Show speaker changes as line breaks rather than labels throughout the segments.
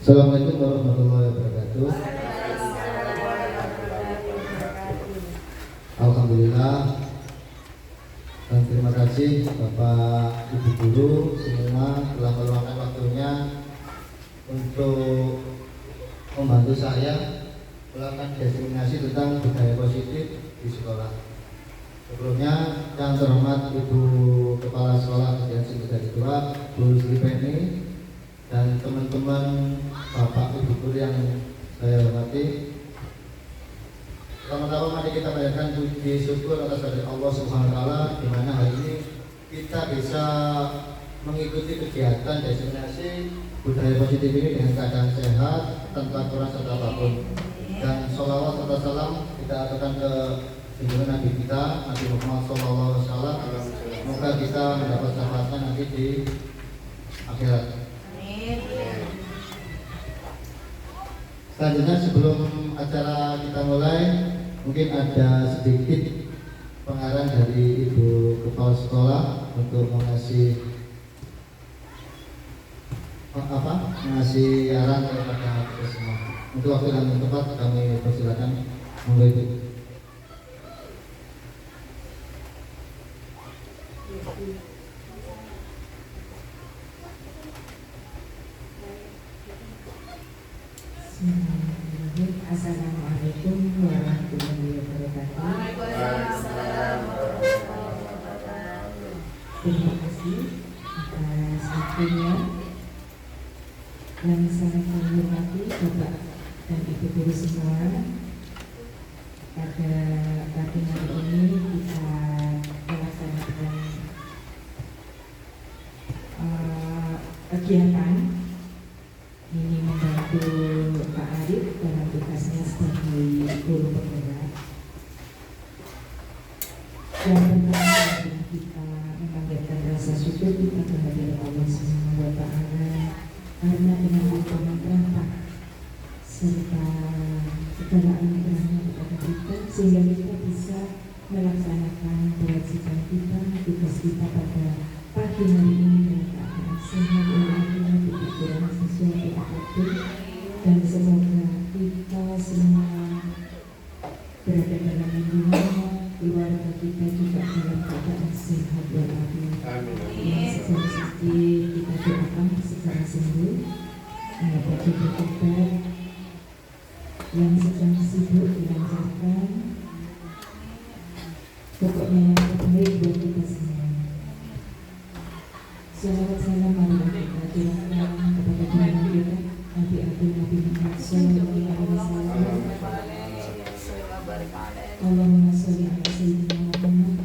Assalamualaikum warahmatullahi wabarakatuh. Alhamdulillah dan terima kasih Bapak Ibu Guru semua telah meluangkan waktunya untuk membantu saya melakukan diseminasi tentang budaya positif di sekolah. Sebelumnya yang terhormat Ibu Kepala Sekolah Kegiatan Dari Tua, Bu Sri Penny, dan teman-teman Bapak Ibu Guru yang saya hormati. Pertama-tama mari kita panjatkan puji syukur atas kehadirat Allah Subhanahu wa taala di mana hari ini kita bisa mengikuti kegiatan diseminasi budaya positif ini dengan keadaan sehat tanpa kurang serta apapun. Dan sholawat serta salam kita aturkan ke junjungan Nabi kita Nabi Muhammad SAW. Semoga kita mendapat syafaatnya nanti di akhirat. Selanjutnya sebelum acara kita mulai, mungkin ada sedikit pengarahan dari Ibu Kepala Sekolah untuk mengasih arahan kepada kita semua. Untuk waktu dan tempat kami persilakan monggo Ibu.
Assalamualaikum warahmatullahi wabarakatuh. Terima kasih atas waktunya yang sangat kami hormati Bapak dan Ibu Guru semua. Pada pagi hari ini kita melaksanakan kegiatan ini membantu Pak Arif dalam tugasnya sebagai guru penggerak. Dan pertama kita memanjatkan rasa syukur kita kehadiran Allah Subhanahu wa taala karena dengan limpahan rahmat serta segala anugerahnya kepada kita sehingga kita bisa melaksanakan kewajiban kita, tugas kita pada pagi hari ini dengan keadaan sehat walafiat, tidak kurang sesuatu apapun, dan semoga kita semua berada dalam lindungan keluarga kita juga dalam keadaan sehat walafiat. Yang sedang sakit kita doakan segera sembuh, yang dapat berobat, yang sedang sibuk dilancarkan, pokoknya yang terbaik buat kita semua. Salawat salam marilah kita curahkan kepada junjungan kita Nabi Abdul Nabi Muhammad sallallahu alaihi wasallam. Allahumma sholli ala sayyidina Muhammad.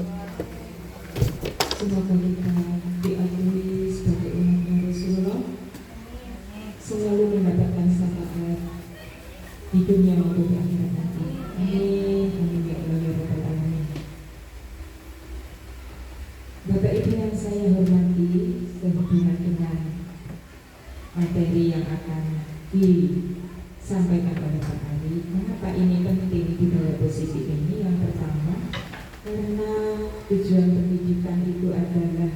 Semoga kita diakui sebagai umat Rasulullah, selalu mendapatkan syafaat di dunia maupun di akhirat nanti. Amin, amin ya Allah ya Rabbal alamin. Bapak Ibu yang saya hormati, sehubungan dengan materi yang akan disampaikan oleh Pak Ari, mengapa ini penting budaya positif ini? Yang pertama, karena tujuan pendidikan itu adalah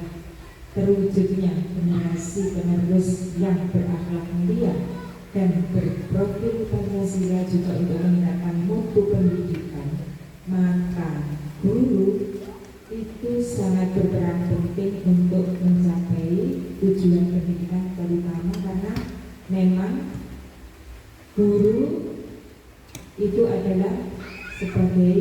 terwujudnya generasi penerus yang berakhlak mulia dan berprofil Pancasila, juga untuk meningkatkan mutu pendidikan. Maka guru itu sangat berperan penting untuk mencapai tujuan pendidikan, terutama karena memang guru itu adalah sebagai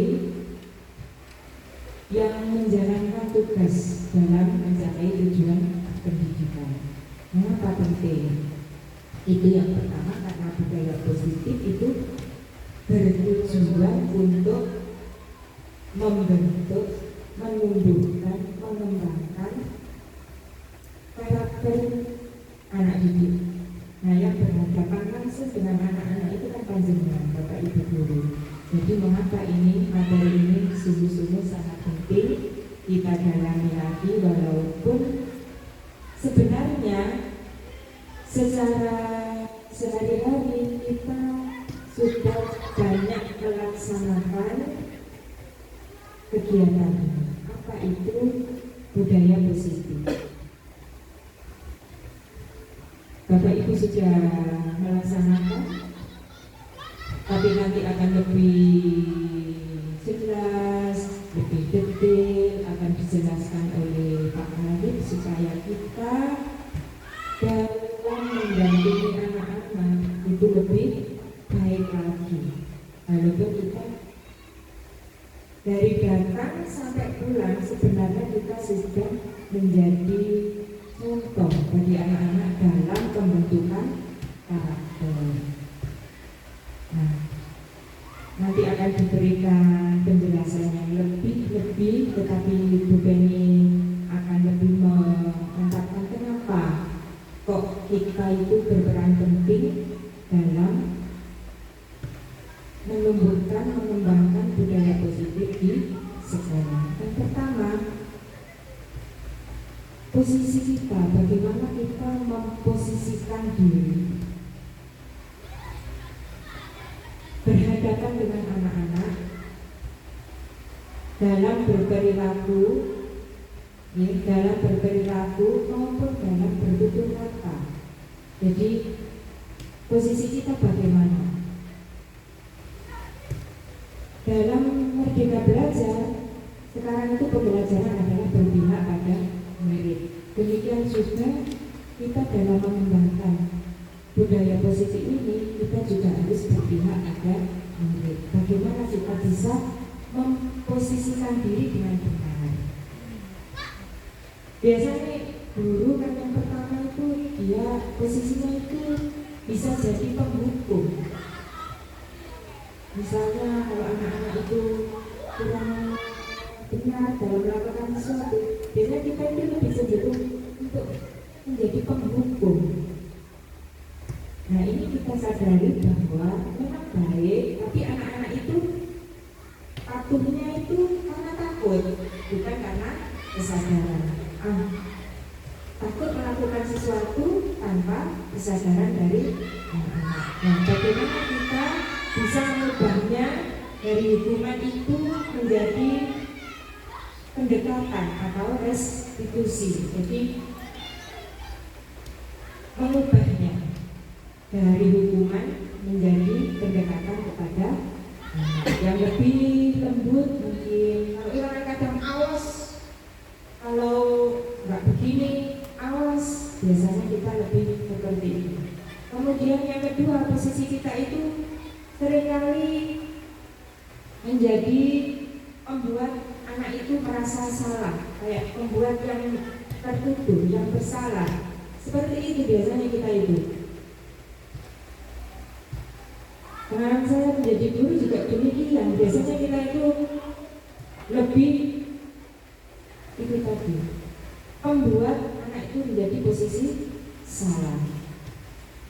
yang menjalankan tugas dalam mencapai tujuan pendidikan. Mengapa penting? Itu yang pertama, karena budaya positif itu bertujuan untuk membentuk, menumbuhkan, mengembangkan karakter anak didik. Nah, yang berhadapan langsung dengan anak-anak itu kan panjenengan Bapak Ibu Guru. Jadi mengapa ini materi ini sungguh-sungguh sangat penting kita dalami lagi, walaupun sebenarnya secara sehari-hari kita sudah banyak melaksanakan kegiatan. Apa itu budaya positif? Bapak Ibu sudah melaksanakan, tapi nanti akan lebih jelas, lebih detail akan dijelaskan oleh Pak Arif supaya kita dalam mendampingi anak-anak itu lebih baik lagi. Walaupun kita dari datang sampai pulang sebenarnya kita sudah menjadi contoh bagi anak-anak dalam pembentukan karakter. Nah, nanti akan diberikan penjelasan yang lebih, tetapi Bu Penny akan lebih mengungkapkan kenapa kok kita itu berperan penting dalam menumbuhkan, mengembangkan budaya positif di sekolah. Yang pertama, posisi kita, bagaimana kita memposisikan diri berhadapan dengan anak-anak dalam berperilaku, maupun dalam bertutur kata. Jadi posisi kita bagaimana? Dalam Merdeka Belajar, sekarang itu pembelajaran adalah berpihak pada murid. Demikian juga kita dalam mengembangkan budaya positif ini, kita juga harus berpihak pada murid. Bagaimana kita bisa memposisikan diri dengan benar. Biasanya guru kan yang pertama itu dia posisinya itu bisa jadi penghukum. Misalnya kalau anak-anak itu kurang benar dalam melakukan sesuatu, biasanya kita itu lebih cenderung untuk menjadi penghukum. Nah, ini kita sadari bahwa memang baik, tapi anak-anak itu patuhnya itu karena takut, bukan karena kesadaran. Takut melakukan sesuatu tanpa kesadaran dari anak-anak. Nah, bagaimana kita bisa mengubahnya dari hukuman itu menjadi pendekatan atau restitusi. Jadi mengubahnya dari hukuman menjadi pendekatan kepada yang lebih lembut mungkin. Kalau orang kadang awas, kalau nggak begini awas, biasanya kita lebih seperti itu. Kemudian yang kedua, posisi kita itu seringkali menjadi membuat anak itu merasa salah, kayak membuat yang tertuduh, yang bersalah. Seperti itu biasanya kita itu. Pengalaman saya menjadi guru juga demikian. Biasanya kita itu lebih itu tadi, membuat anak itu menjadi posisi salah.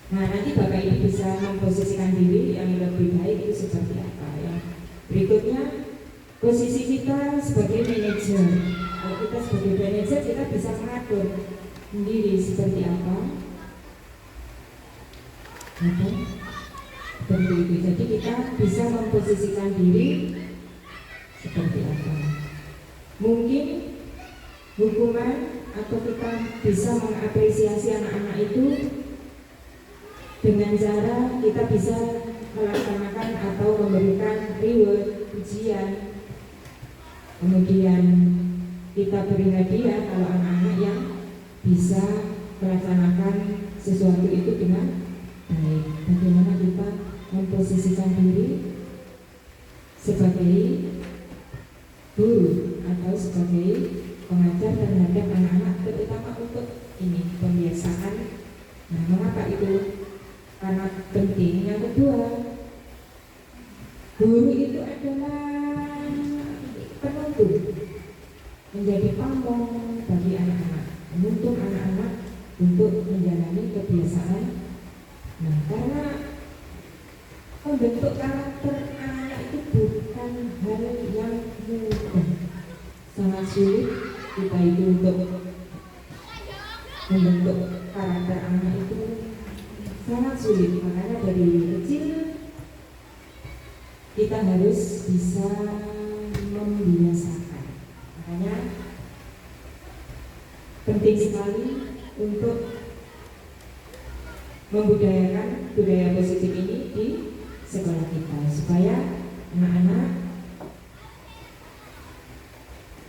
Nah, nanti Bapak Ibu bisa memposisikan diri yang lebih baik itu seperti apa ya. Berikutnya, posisi kita sebagai manajer. Kalau kita sebagai manajer, kita bisa mengatur sendiri seperti apa. Seperti itu. Jadi kita bisa memposisikan diri seperti apa. Mungkin hukuman atau kita bisa mengapresiasi anak-anak itu dengan cara kita bisa melaksanakan atau memberikan reward, ujian. Kemudian kita beri hadiah kalau anak-anak yang bisa melaksanakan sesuatu itu dengan baik. Bagaimana kita memposisikan diri sebagai guru atau sebagai pengajar terhadap anak-anak, terutama untuk ini pembiasaan. Nah, mengapa itu sangat penting? Yang kedua, guru itu adalah penuntun, menjadi pamong bagi anak-anak, menuntun anak-anak untuk menjalani kebiasaan. Nah, karena membentuk karakter anak itu bukan hal yang mudah, sangat sulit kita itu untuk membentuk karakter anak itu sangat sulit. Makanya dari kecil kita harus bisa membiasakan. Makanya penting sekali untuk membudayakan budaya positif ini di sekolah kita supaya anak-anak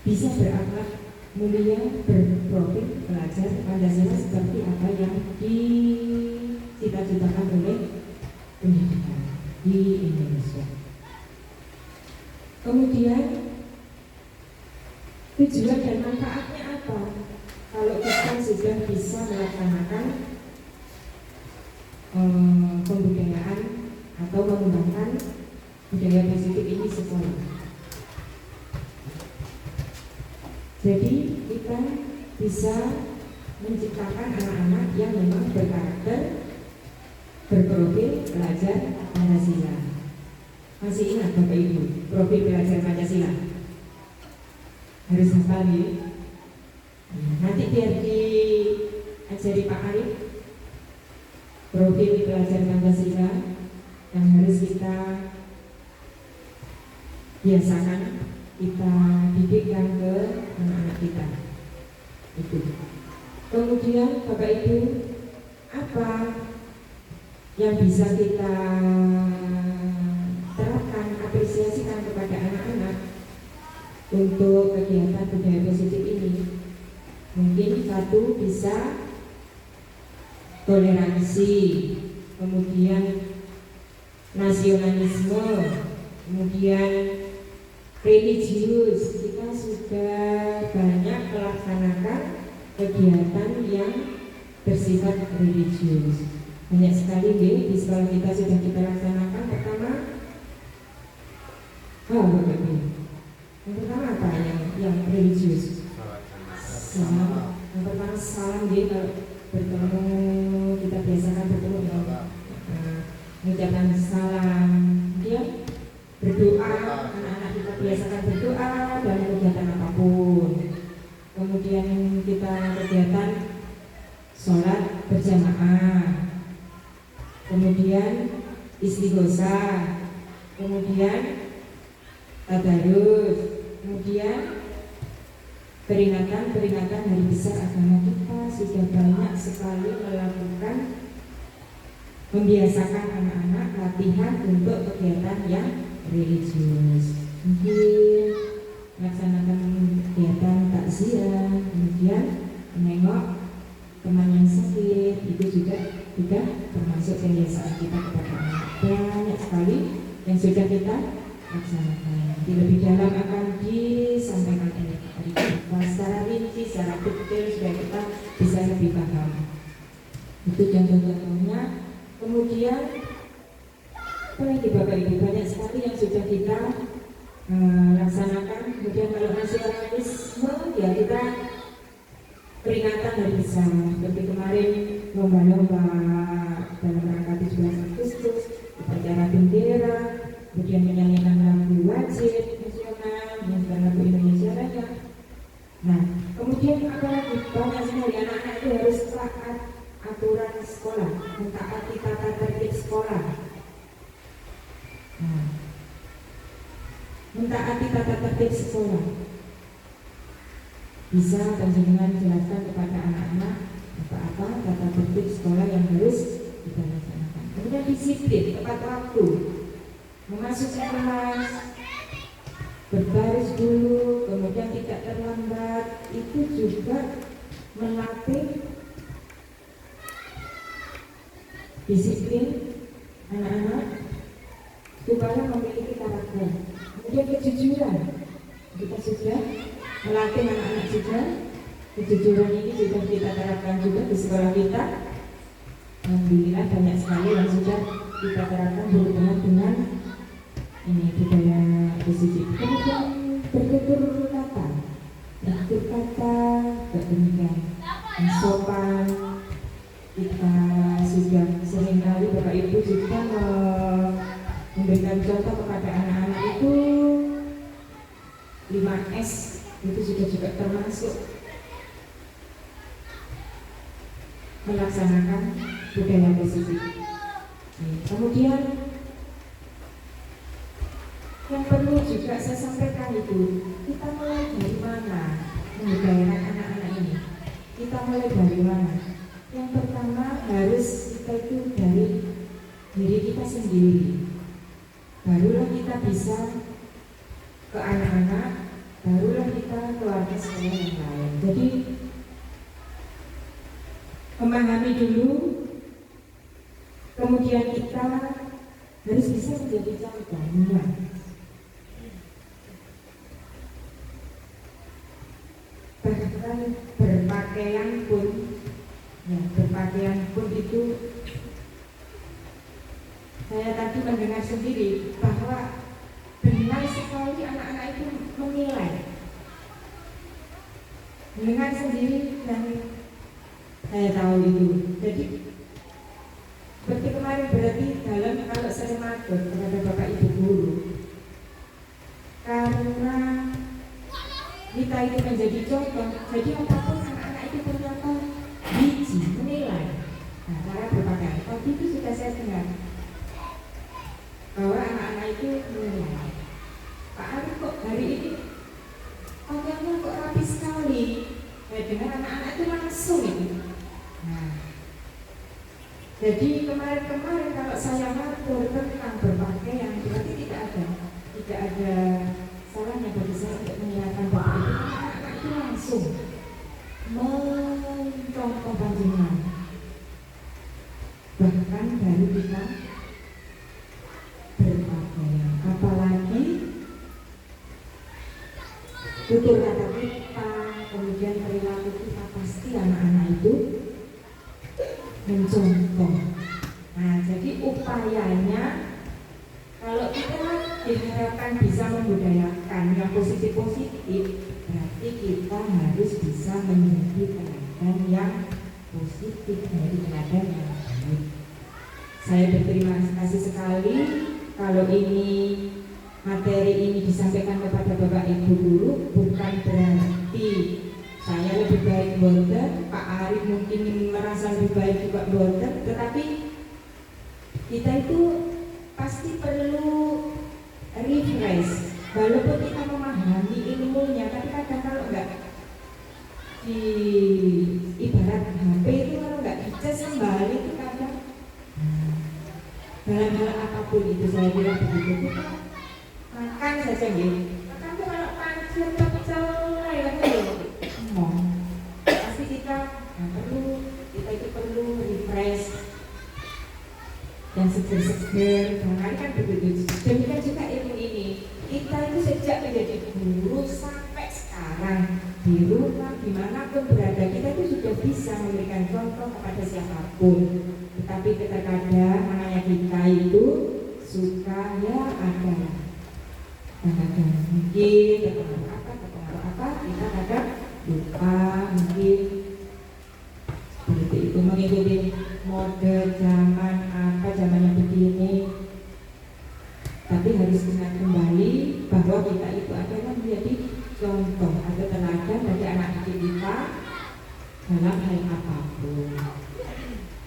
bisa berakhlak mulia, berprofil belajar Pancasila seperti apa yang dicita-citakan oleh pendidikan di Indonesia. Kemudian tujuan dan manfaatnya apa? Kalau kita sudah bisa melaksanakan pembudayaan atau mengembangkan budaya positif ini sekolah. Jadi kita bisa menciptakan anak-anak yang memang berkarakter, berprofil belajar Pancasila. Masih ingat Bapak Ibu profil belajar Pancasila? Harus hafal ya. Nanti biar diajari Pak Arif profil belajar Pancasila yang harus kita biasakan, kita didikkan ke anak-anak kita. Itu. Kemudian Bapak Ibu, apa yang bisa kita terapkan, apresiasikan kepada anak-anak untuk kegiatan budaya positif ini? Mungkin satu bisa toleransi, kemudian nasionalisme, kemudian religius. Kita sudah banyak melaksanakan kegiatan yang bersifat religius. Banyak sekali di sekolah kita sudah kita laksanakan. Pertama, yang pertama apa yang religius? Salam. Yang pertama salam kalau bertemu, kita biasakan bertemu mengucapkan salam. Dia berdoa, anak-anak kita biasakan berdoa dalam kegiatan apapun. Kemudian kita kegiatan sholat berjamaah, kemudian istighosah, kemudian tadarus, kemudian peringatan hari besar agama. Kita sudah banyak sekali melakukan, membiasakan anak-anak latihan untuk kegiatan yang religius. Mungkin melaksanakan kegiatan takziah, kemudian menengok teman yang sakit, itu juga termasuk kebiasaan kita kepada anak. Banyak sekali yang sudah kita laksanakan. Nanti lebih dalam akan disampaikan secara rinci, secara detail supaya kita bisa lebih paham. Itu contoh-contohnya. Kemudian apalagi Bapak Ibu, banyak sekali yang sudah kita laksanakan. Kemudian kalau nasionalisme, ya kita peringatan hari besar. Seperti kemarin lomba-lomba dalam rangka 17 Agustus, upacara bendera, kemudian menyanyikan lagu wajib nasional, menyanyikan lagu Indonesia Raya. Nah, kemudian apalagi banyak sekali anak-anak itu harus taat aturan sekolah, mentaati tata tertib sekolah. Nah, mentaati tata tertib sekolah. Bisa panjenengan jelaskan kepada anak-anak apa-apa tata tertib sekolah yang harus kita laksanakan. Kemudian disiplin, tepat waktu, memasuki kelas, berbaris dulu, kemudian tidak terlambat. Itu juga melatih disiplin anak-anak supaya memiliki karakter. Kemudian kejujuran, kita sudah melatih anak-anak juga. Kejujuran ini sudah kita terapkan juga di sekolah kita. Alhamdulillah banyak sekali yang sudah kita terapkan berhubungan dengan ini budaya positif. Kemudian bertutur kata, demikian sopan. Kita sudah seringkali Bapak Ibu juga memberikan contoh kepada anak-anak itu 5S, itu juga termasuk melaksanakan budaya positif. Kemudian yang perlu juga saya sampaikan itu, kita mulai dari mana membudayakan anak-anak ini? Kita mulai dari mana? Yang pertama harus kita itu diri kita sendiri, barulah kita bisa ke anak-anak, barulah kita keluarga sekolah yang lain. Jadi memahami dulu, kemudian kita harus bisa menjadi contohnya. Bahkan berpakaian pun itu, saya tadi mendengar sendiri bahwa benar sekali anak-anak itu menilai. Mendengar sendiri dan saya tahu itu. Jadi seperti kemarin berarti dalam kalau saya matur kepada Bapak Ibu guru, karena kita itu menjadi contoh, jadi apapun anak-anak itu ternyata biji menilai. Nah, cara berpakaian tadi itu sudah saya dengar bahwa anak-anak itu menilai, Pak Arif kok hari ini pakaiannya kok rapi sekali. Ya, dengan anak-anak itu langsung itu. Nah, jadi kemarin kalau saya matur tentang berpakaian, berarti tidak ada salahnya bagi saya untuk mengingatkan Bapak Ibu, anak-anak itu langsung mencontoh panjenengan. Bahkan dari kita berpakaian, apalagi tutur kata kita, kemudian perilaku kita, pasti anak-anak itu mencontoh. Nah, jadi upayanya kalau kita diharapkan bisa membudayakan yang positif-positif, berarti kita harus bisa menjadi teladan yang positif, menjadi teladan yang baik. Saya berterima kasih sekali kalau ini materi ini disampaikan kepada Bapak Ibu guru, bukan berarti saya lebih baik boten, Pak Arif mungkin merasa lebih baik juga boten, tetapi kita itu pasti perlu refresh. Walaupun kita memahami ilmunya, tapi kadang kalau enggak di ibarat HP itu kalau enggak dicas kembali itu kadang dalam hal apapun itu saya kira begitu. Kita makan saja gitu. Makan tuh kalau pancet pecel ya pasti kita itu perlu refresh dan seger-seger. Barangkali kan begitu. Demikian juga ilmu ini. Kita itu sejak menjadi guru sampai sekarang di rumah dimanapun berada, kita itu sudah bisa memberikan contoh kepada siapapun. Tetapi terkadang namanya kita itu suka ya ada kadang mungkin terpengaruh apa kita kadang lupa, mungkin seperti itu mengikuti mode zaman yang begini. Tapi harus ingat kembali bahwa kita itu adalah menjadi contoh atau teladan bagi anak didik kita dalam hal apapun.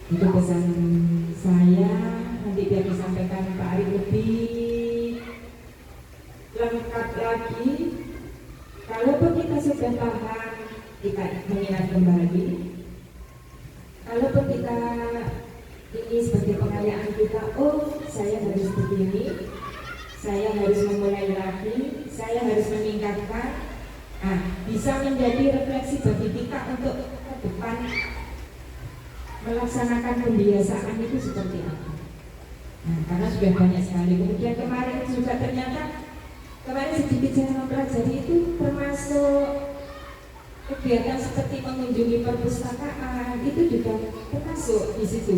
Itu pesan saya, nanti biar disampaikan Pak Arif lebih lengkap lagi. Kalaupun kita sudah paham, kita mengingat kembali. Kalaupun kita ini sebagai pengayaan kita, oh saya harus begini, saya harus memulai lagi, saya harus meningkatkan. Nah, bisa menjadi refleksi bagi kita untuk ke depan melaksanakan pembiasaan itu seperti apa. Nah, karena sudah banyak sekali. Kemudian kemarin juga ternyata sedikit saya mempelajari itu termasuk kegiatan seperti mengunjungi perpustakaan, itu juga termasuk di situ.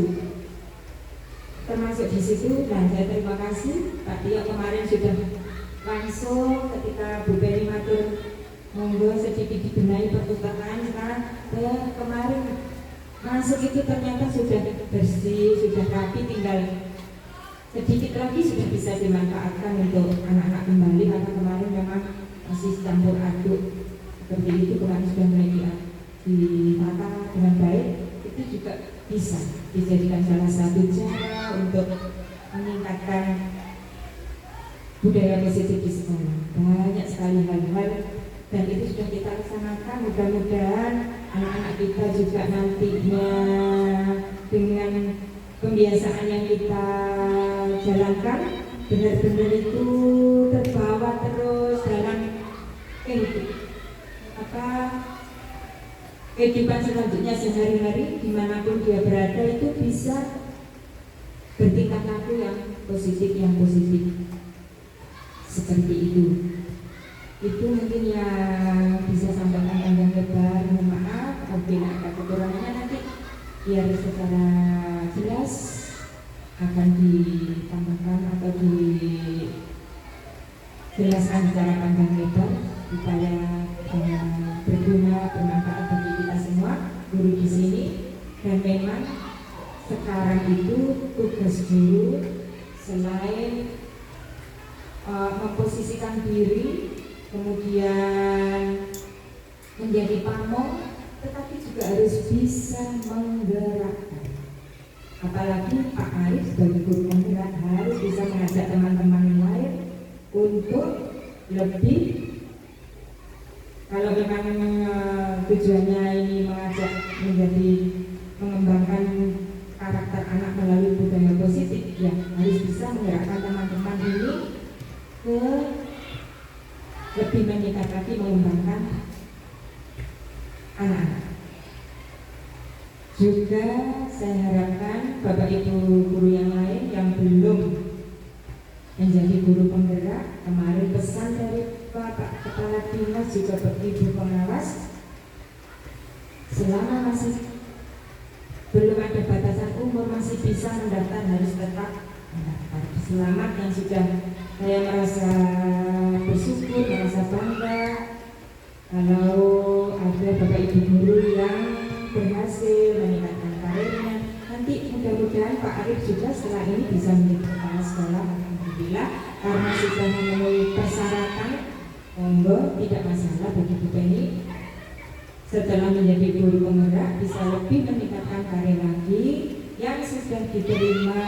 Dan saya terima kasih Pak Tio kemarin sudah langsung ketika Bu Peri matur monggo sedikit dibenahi perpustakaan. Saya kemarin masuk itu ternyata sudah bersih, sudah rapi, tinggal sedikit lagi sudah bisa dimanfaatkan untuk anak-anak kembali, karena kemarin memang masih campur aduk seperti itu. Kemarin sudah mulai ditata dengan baik, itu juga bisa dijadikan salah satu cara untuk meningkatkan budaya positif di sekolah. Banyak sekali hal-hal dan itu sudah kita laksanakan. Mudah-mudahan anak-anak kita juga nantinya dengan pembiasaan yang kita jalankan benar-benar itu terbawa terus dalam kehidupan selanjutnya sehari-hari dimanapun dia berada itu bisa bertingkah laku yang positif seperti itu mungkin yang bisa sampaikan panjang lebar. Mohon maaf apabila ada kekurangannya, nanti biar secara jelas akan ditambahkan atau dijelaskan secara panjang lebar supaya berguna, bermanfaat bagi kita semua guru di sini. Dan memang sekarang itu tugas guru selain memposisikan diri, kemudian menjadi pamong, tetapi juga harus bisa menggerakkan. Apalagi Pak Arif sebagai guru penggerak harus bisa mengajak teman-teman lain untuk lebih, kalau memang tujuannya ini mengajak menjadi mengembangkan karakter anak melalui budaya positif, ya harus bisa menggerakkan teman-teman ini ke lebih meningkat lagi mengembangkan anak-anak. Juga saya harapkan Bapak Ibu guru yang lain yang belum menjadi guru penggerak, kemarin pesan dari Bapak Kepala Dinas juga Ibu Pengawas, selama masih belum ada batasan umur masih bisa mendaftar, harus tetap mendaftar. Selamat yang sudah, saya merasa bersyukur, merasa bangga kalau ada Bapak Ibu guru yang berhasil meningkatkan karirnya. Nanti mudah-mudahan Pak Arif juga setelah ini bisa menjadi kepala sekolah, alhamdulillah, karena sudah memenuhi persyaratan. Monggo, tidak masalah bagi Bu Penny setelah menjadi guru penggerak bisa lebih meningkatkan karir lagi. Yang sudah diterima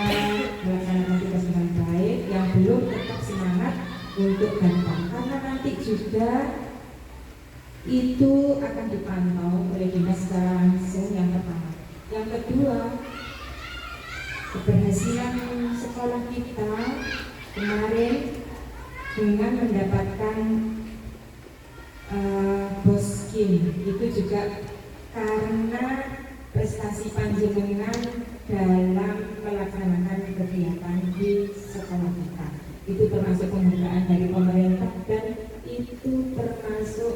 melaksanakan tugas dengan baik, yang belum tetap semangat untuk datang, karena nanti juga itu akan dipantau oleh dinas secara langsung. Yang pertama. Yang kedua, keberhasilan sekolah kita kemarin dengan mendapatkan Boskin itu juga karena prestasi panjenengan dalam melaksanakan kegiatan di sekolah kita. Itu termasuk penghargaan dari pemerintah dan itu termasuk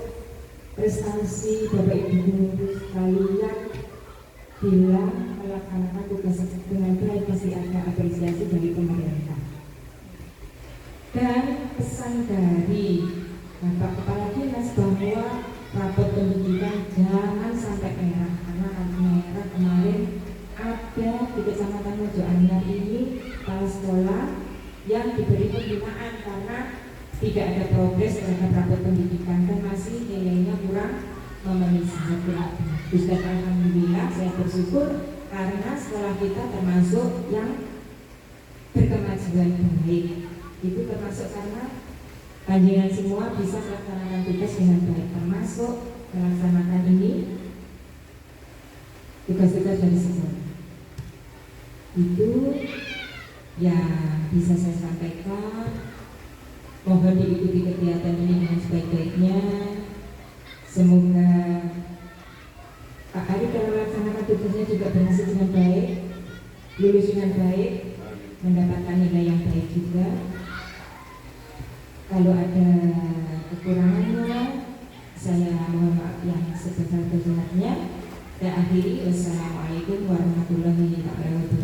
prestasi Bapak Ibu guru sekalian. Bila melaksanakan tugas dengan baik pasti ada apresiasi dari pemerintah. Dan pesan dari Bapak Kepala Dinas bahwa rapot pendidikan jangan sampai merah, karena merah kemarin ada di Kecamatan Mojoanyar ini kepala sekolah yang diberi pembinaan karena tidak ada progres terhadap rapot pendidikan dan masih nilainya kurang memenuhi syarat. Dan alhamdulillah saya bersyukur karena sekolah kita termasuk yang berkemajuan baik. Itu termasuk karena panjenengan semua bisa melaksanakan tugas dengan baik, termasuk melaksanakan ini tugas-tugas dari sekolah. Itu yang bisa saya sampaikan. Mohon diikuti kegiatan ini dengan sebaik-baiknya. Semoga Pak Ari dalam melaksanakan tugasnya juga berhasil dengan baik, lulus dengan baik, mendapatkan nilai yang baik juga. Kalau ada kekurangannya, saya mohon maaf yang sebesar-besarnya. Saya akhiri. Wassalamualaikum warahmatullahi wabarakatuh.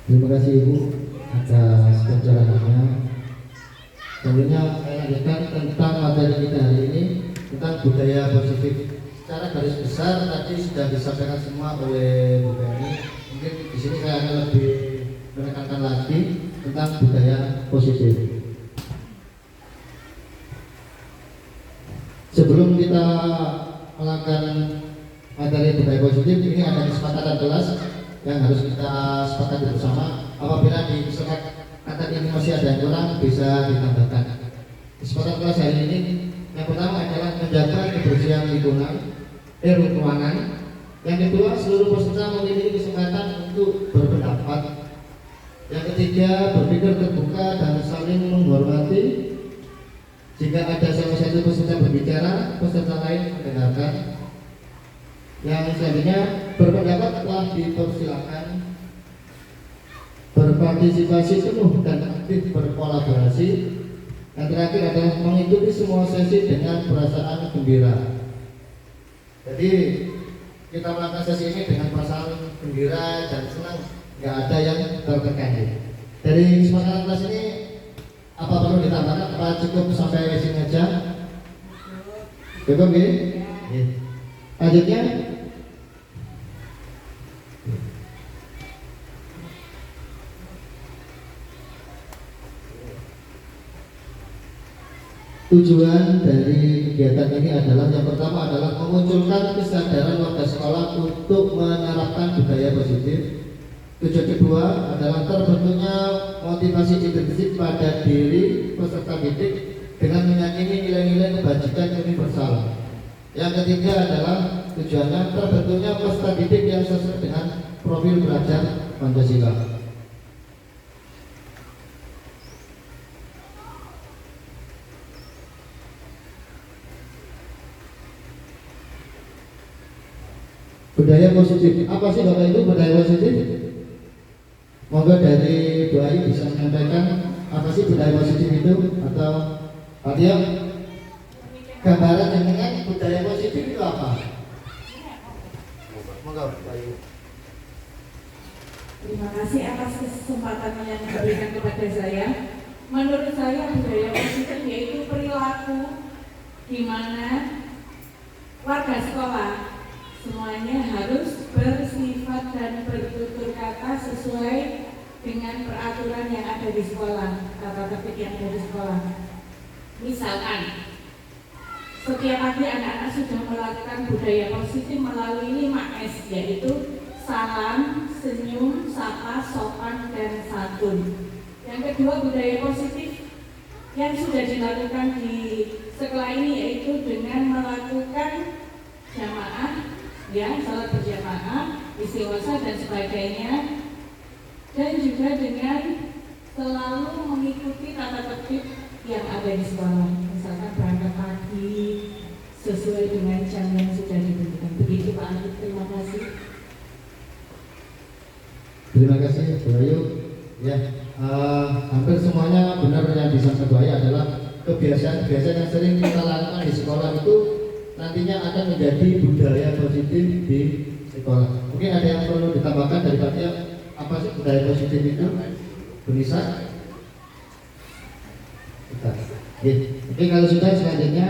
Terima kasih Ibu atas pencerahannya. Tentunya saya lanjutkan tentang materi kita hari ini tentang budaya positif. Secara garis besar tadi sudah disampaikan semua oleh Bu Penny. Mungkin di sini saya akan lebih menekankan lagi tentang budaya positif. Sebelum kita melakukan materi budaya positif, ini ada kesepakatan kelas yang harus kita sepakati bersama. Apabila di kesepakatan ini masih ada yang kurang, bisa ditambahkan. Kesepakatan kelas hari ini yang pertama adalah menjaga kebersihan lingkungan, ruangan, Yang kedua, seluruh peserta memiliki kesempatan untuk berpendapat. Yang ketiga, berpikir terbuka dan saling menghormati. Jika ada salah satu peserta berbicara, peserta lain mendengarkan. Yang selanjutnya, berpendapat telah dipersilakan. Berpartisipasi penuh dan aktif berkolaborasi. Yang terakhir adalah mengikuti semua sesi dengan perasaan gembira. Jadi kita melakukan sesi ini dengan perasaan gembira dan senang, nggak ada yang tertekan. Dari kesempatan kelas ini apa perlu ditambahkan? Apa cukup sampai sini aja? Cukup ya? Lanjutnya. Tujuan dari kegiatan ini adalah yang pertama adalah memunculkan kesadaran warga sekolah untuk menerapkan budaya positif. Tujuan kedua adalah terbentuknya motivasi intrinsik pada diri peserta didik dengan meyakini nilai-nilai kebajikan universal. Yang ketiga adalah tujuannya terbentuknya peserta didik yang sesuai dengan profil belajar Pancasila. Budaya positif, apa sih Bapak Ibu budaya positif? Monggo dari Bu Ayu bisa menyampaikan apa sih budaya positif itu, atau Tio gambaran dengan budaya positif itu apa? Monggo Bu Ayu.
Terima kasih atas kesempatan yang diberikan kepada saya. Menurut saya budaya positif yaitu perilaku di mana warga sekolah semuanya harus bersifat dan bertutur kata sesuai dengan peraturan yang ada di sekolah, tata tertib yang ada di sekolah. Misalkan, setiap pagi anak-anak sudah melakukan budaya positif melalui 5S, yaitu salam, senyum, sapa, sopan, dan santun. Yang kedua, budaya positif yang sudah dilakukan di sekolah ini yaitu dengan melakukan jamaah, ya, salat berjamaah, istighosah dan sebagainya, dan juga dengan selalu mengikuti tata tertib yang ada di sekolah, misalkan berangkat pagi sesuai dengan jam yang sudah ditentukan. Begitu Pak Arif, terima kasih.
Terima kasih Bu Ayu. Ya, hampir semuanya benar yang disampaikan Bu Ayu adalah kebiasaan-kebiasaan yang sering kita lakukan di sekolah itu nantinya akan menjadi budaya positif di sekolah. Mungkin ada yang perlu ditambahkan dari Pak Tia, apa sih budaya positif itu? Bisa? Oke, kalau sudah selanjutnya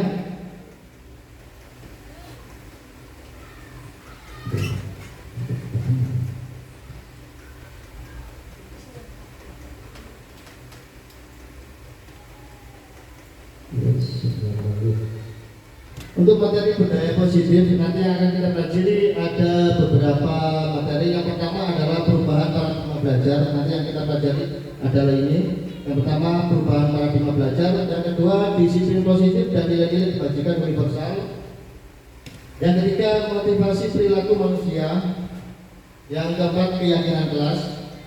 untuk materi budaya positif nanti akan kita pelajari ada beberapa materi. Yang pertama adalah perubahan paradigma belajar. Nanti yang kita pelajari adalah ini. Yang pertama perubahan paradigma belajar. Yang kedua disiplin positif dan nilai-nilai kebajikan universal. Yang ketiga motivasi perilaku manusia. Yang keempat keyakinan kelas,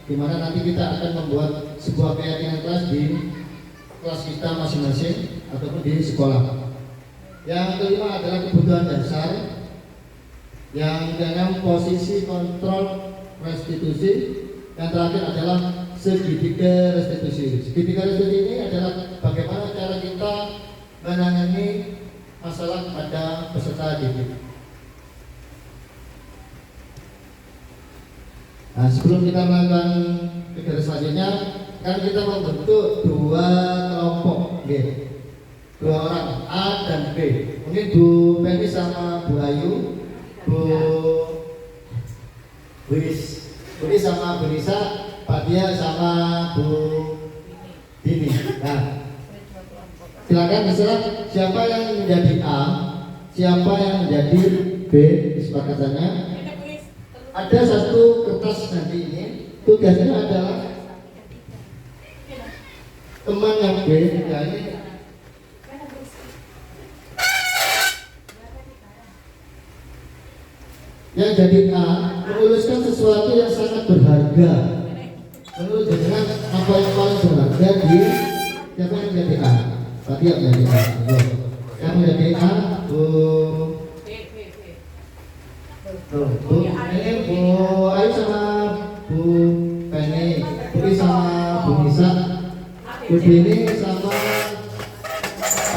di mana nanti kita akan membuat sebuah keyakinan kelas di kelas kita masing-masing ataupun di sekolah. Yang kelima adalah kebutuhan dasar. Yang keenam posisi kontrol restitusi. Yang terakhir adalah segitiga restitusi. Segitiga restitusi ini adalah bagaimana cara kita menangani masalah pada peserta didik. Nah, sebelum kita melakukan kegiatan selanjutnya, kan kita membentuk dua kelompok, dua orang A dan B. Mungkin Bu Penny sama Bu Ayu, Bu Budi sama Bu Nisa, Pak Tia sama Bu Dini. Nah, silakan terserah siapa yang menjadi A, siapa yang menjadi B. Kesepakatannya ada satu kertas nanti ini, tugasnya adalah teman yang B, ya ini Yang jadi A menuliskan sesuatu yang sangat berharga. Menurut jenengan apa yang paling berharga di siapa yang menjadi A? Tadi yang menjadi A. Yang menjadi A, Bu Ayu sama Bu Penny, Bu sama Bu Nisa, Bu Dini sama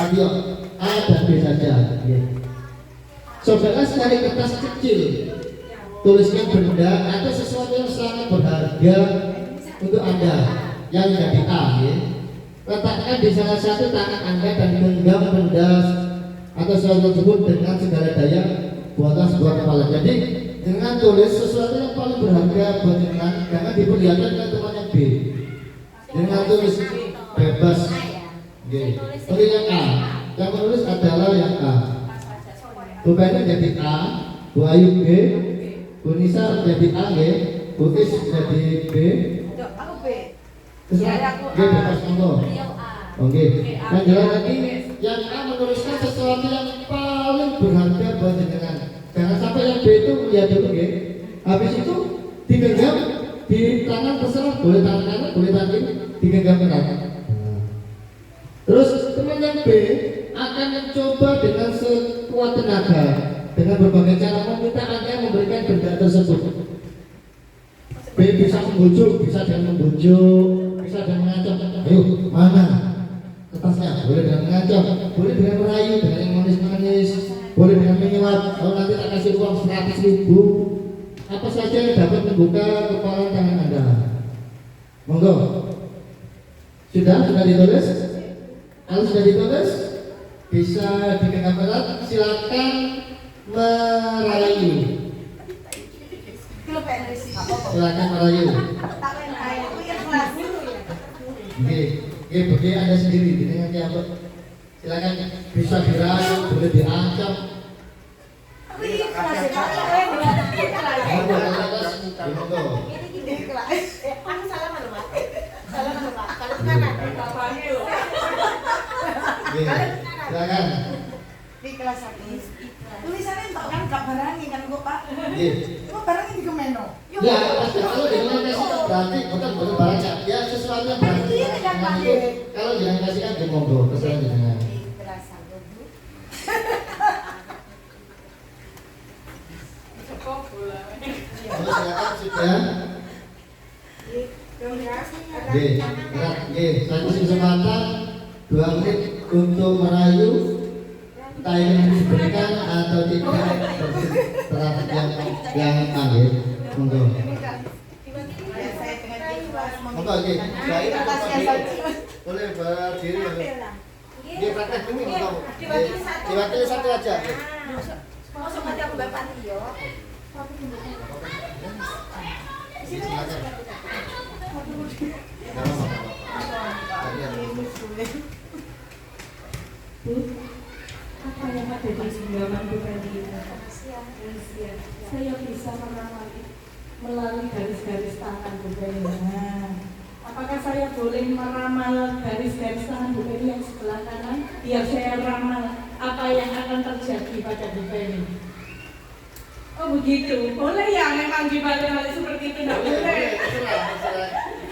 Adio. A dan B saja. Cobalah cari kertas kecil, tuliskan benda atau sesuatu yang sangat berharga untuk Anda yang jadi A. Letakkan di salah satu tangan Anda dan genggam benda atau sesuatu tersebut dengan segala daya buatan sebuah kepala. Jadi dengan tulis sesuatu yang paling berharga buat jenengan, jangan diperlihatkan ke teman yang B. Dengan tulis bebas. Tulis yang A. Yang menulis adalah yang A. Bu Penny jadi A, Bu Ayu B, Bu Nisa jadi A, Bu Is jadi B.
Aku B.
Terus G bebas monggo. Oke. Yang jelas lagi yang A menuliskan sesuatu yang paling berharga buat jenengan. Jangan sampai yang B itu lihat dulu nggih. Habis itu digenggam di tangan terserah, boleh tangan kanan, boleh tangan kiri, digenggam ke kanan. Terus teman yang B akan mencoba dengan sekuat tenaga dengan berbagai cara meminta Anda memberikan benda tersebut. B bisa membujuk, bisa dengan membujuk, bisa dengan mengancam. Ayo, mana kertasnya? Boleh dengan mengancam, boleh dengan merayu, dengan yang manis-manis, boleh dengan menyuap. Kalau nanti tak kasih uang 100.000, apa saja yang dapat membuka kepala tangan Anda. Monggo. Sudah ditulis? Kalau sudah ditulis, bisa digenggam erat. Silakan merayu. Silakan merayu. Oke, Anda sendiri dengan siapa? Silakan bisa dirayu, boleh diancam.
Aku salaman loh, Pak. Salaman loh, Pak. Kalau kanan, bapaknya loh.
Silakan.
Di kelas aku. Tulisannya entok kan gak barangi kan kok, Pak.
Nggih.
Kok barangi di kemeno?
Ya, kalau dengan kasih berarti bukan baca. Ya sesuatu yang berarti. Kalau jangan kasihkan di monggo, terserah jenengan.
Di kelas aku, Bu.
Silakan sudah. Saya kasih kesempatan 2 menit untuk merayu. Entah ini diberikan atau tidak, terserah yang panggil. Monggo. Monggo nggih. Boleh berdiri. Nggih, praktek dulu monggo. Diwakili satu aja.
Mau sama aku Bapak Tio.
Silakan.
Bu, apa yang ada di genggaman Bu Penny itu? Saya bisa mengamati melalui garis-garis tangan Bu Penny. Nah, apakah saya boleh meramal garis-garis tangan Bu Penny yang sebelah kanan? Biar saya ramal apa yang akan terjadi pada Bu Penny. Oh begitu, boleh ya memang dibalik-balik seperti itu, tidak boleh.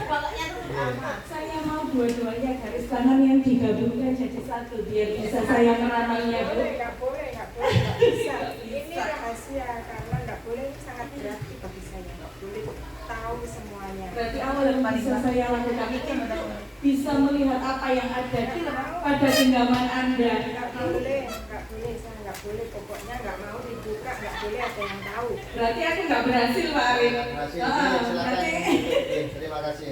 Pokoknya tuh sama.
Saya mau dua-duanya garis tangan yang digabungkan jadi satu biar bisa saya meramalnya, Bu.
Nggak boleh, nggak bisa. Ini rahasia karena nggak boleh, sangat berarti bagi saya, nggak boleh tahu semuanya.
Berarti awal yang bisa saya lakukan itu bisa melihat apa yang ada pada genggaman Anda.
Nggak boleh, saya nggak boleh. Pokoknya nggak mau dibuka, nggak boleh ada yang tahu.
Berarti aku nggak berhasil, Pak Arif.
Terima kasih. Silakan. Terima kasih.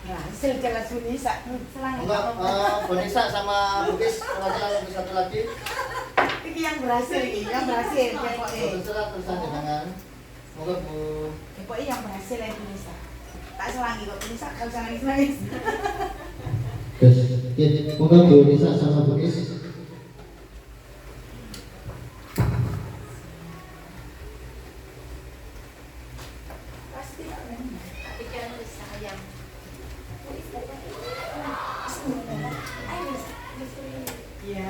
Nah, hasil jelas Bunisa. Selang.
Enggak, Bonisa sama Bukis lagi satu lagi.
Ini yang berhasil ini, yang berhasil pokoknya.
Terserah dengan. Moga Bu.
Pokoknya yang berhasil ya Bunisa. Tak selangi kok Bunisa, kalau usah nangis-nangis.
Yes. Moga Bonisa sama Bukis.
Pasti pikiran sayang. Ayo,
Iya.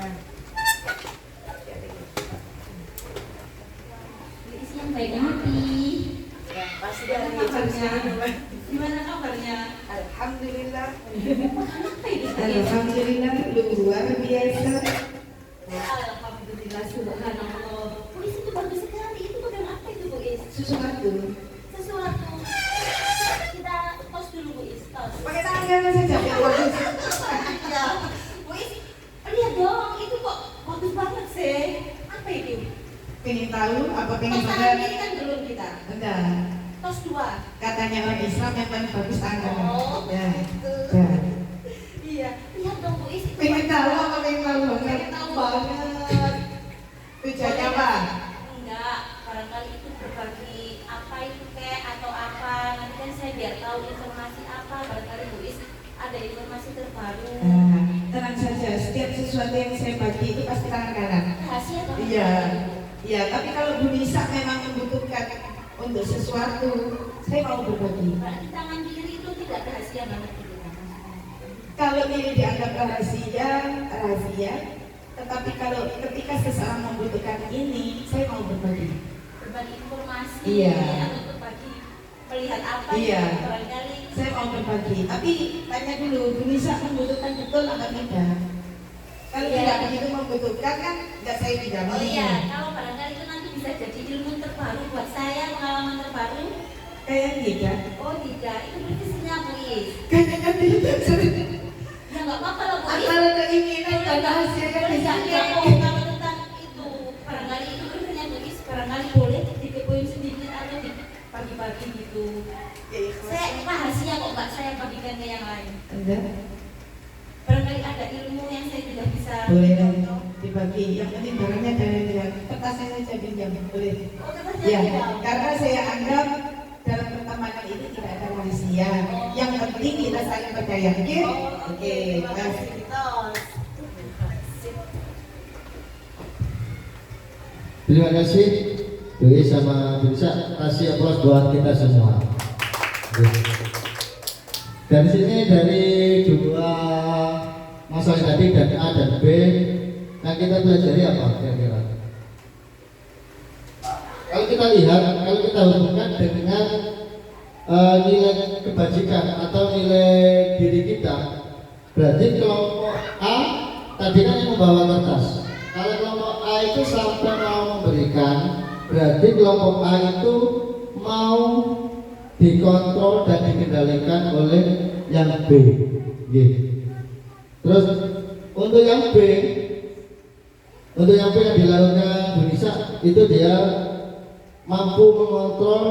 Isi yang baik hati.
Ya, pasti
Gimana
dari
kabarnya?
cerita.
Gimana kabarnya?
Alhamdulillah.
Alhamdulillah luar biasa.
Alhamdulillah, subhanallah. Puisi itu bagus sekali. Itu bukan apa itu, Bu Is?
Sesuatu.
Sesuatu. Kita tos dulu, Bu Is. Tos.
Pakai tangan kanan saja biar bagus.
Ya, Bu Is, lihat dong. Itu kok bagus banget sih. Apa itu?
Pengen tahu apa pengen
Tos
saudara?
tangan kiri kan belum kita.
Enggak.
Tos 2.
Katanya orang Islam yang paling bagus tangan.
Oh,
Ya.
gitu.
Ya.
Iya, lihat dong, Bu Is. Itu
Pengen tahu apa pengen tahu?
Pengen tahu
banget. Tujuannya apa?
Enggak, barangkali itu berbagi apa itu kek atau apa. Nanti kan saya biar tahu informasi apa. Barangkali Bu Is ada informasi terbaru.
Nah, tenang saja, setiap sesuatu yang saya bagi itu pasti tangan kanan.
Rahasia atau
Iya, iya. Tapi kalau Bu Nisa memang membutuhkan untuk sesuatu, saya mau berbagi.
Berarti tangan kiri itu tidak rahasia banget gitu kan?
Kalau ini dianggap rahasia, rahasia. Tetapi kalau ketika seseorang membutuhkan ini, saya mau berbagi.
Berbagi informasi.
Iya.
Atau berbagi melihat apa
Iya.
gitu, barangkali.
Saya mau berbagi. Tapi tanya dulu, Bu Nisa membutuhkan betul atau tidak? Kalau
Iya.
tidak begitu membutuhkan kan nggak saya dijamin.
Oh iya, kalau barangkali itu nanti bisa jadi ilmu terbaru buat saya, pengalaman terbaru.
Kayak tidak.
Oh tidak, itu berarti Bu Is.
Kayaknya tidak.
Ya nggak apa-apa lah Bu Is.
Antara keinginan dan rahasia kan bisa.
Kalau tentang itu barangkali itu berarti Bu Is, barangkali boleh dikepoin sedikit atau di pagi-pagi gitu.
Ya,
Saya rahasia kok nggak saya bagikan ke yang lain.
enggak.
Barangkali ada ilmu yang saya tidak bisa.
Boleh dong dibagi. Yang penting barangnya dari dia. Kertasnya saja pinjam. Boleh.
Oh, kertasnya
Ya,
tidak.
karena saya anggap dalam pertemanan ini tidak ada rahasia. Yang penting kita saling percaya. Oke? Oke.
Terima kasih. Tos.
Terima kasih Dwi sama bisa kasih aplaus buat kita semua. Dari sini dari dua masalah tadi dan A dan B, nah kita pelajari apa kira-kira? Kalau kita lihat, kalau kita hubungkan dengan nilai kebajikan atau nilai diri kita, berarti kelompok A tadi kan yang membawa kertas. Kalau kelompok A itu sampai mau memberikan, berarti kelompok A itu mau dikontrol dan dikendalikan oleh yang B. Terus untuk yang B yang dilakukan Bu Nisa itu dia mampu mengontrol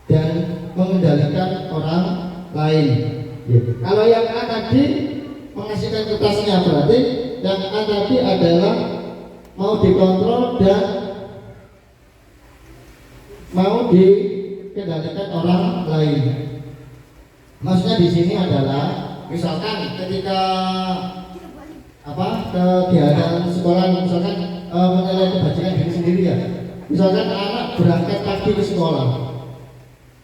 dan mengendalikan orang lain. Kalau yang A tadi mengasihkan kertasnya, berarti yang A tadi adalah mau dikontrol dan mau dikendalikan orang lain. Maksudnya di sini adalah misalkan ketika kegiatan sekolah, misalkan menilai kebajikan diri sendiri ya. Misalkan anak berangkat pagi ke sekolah,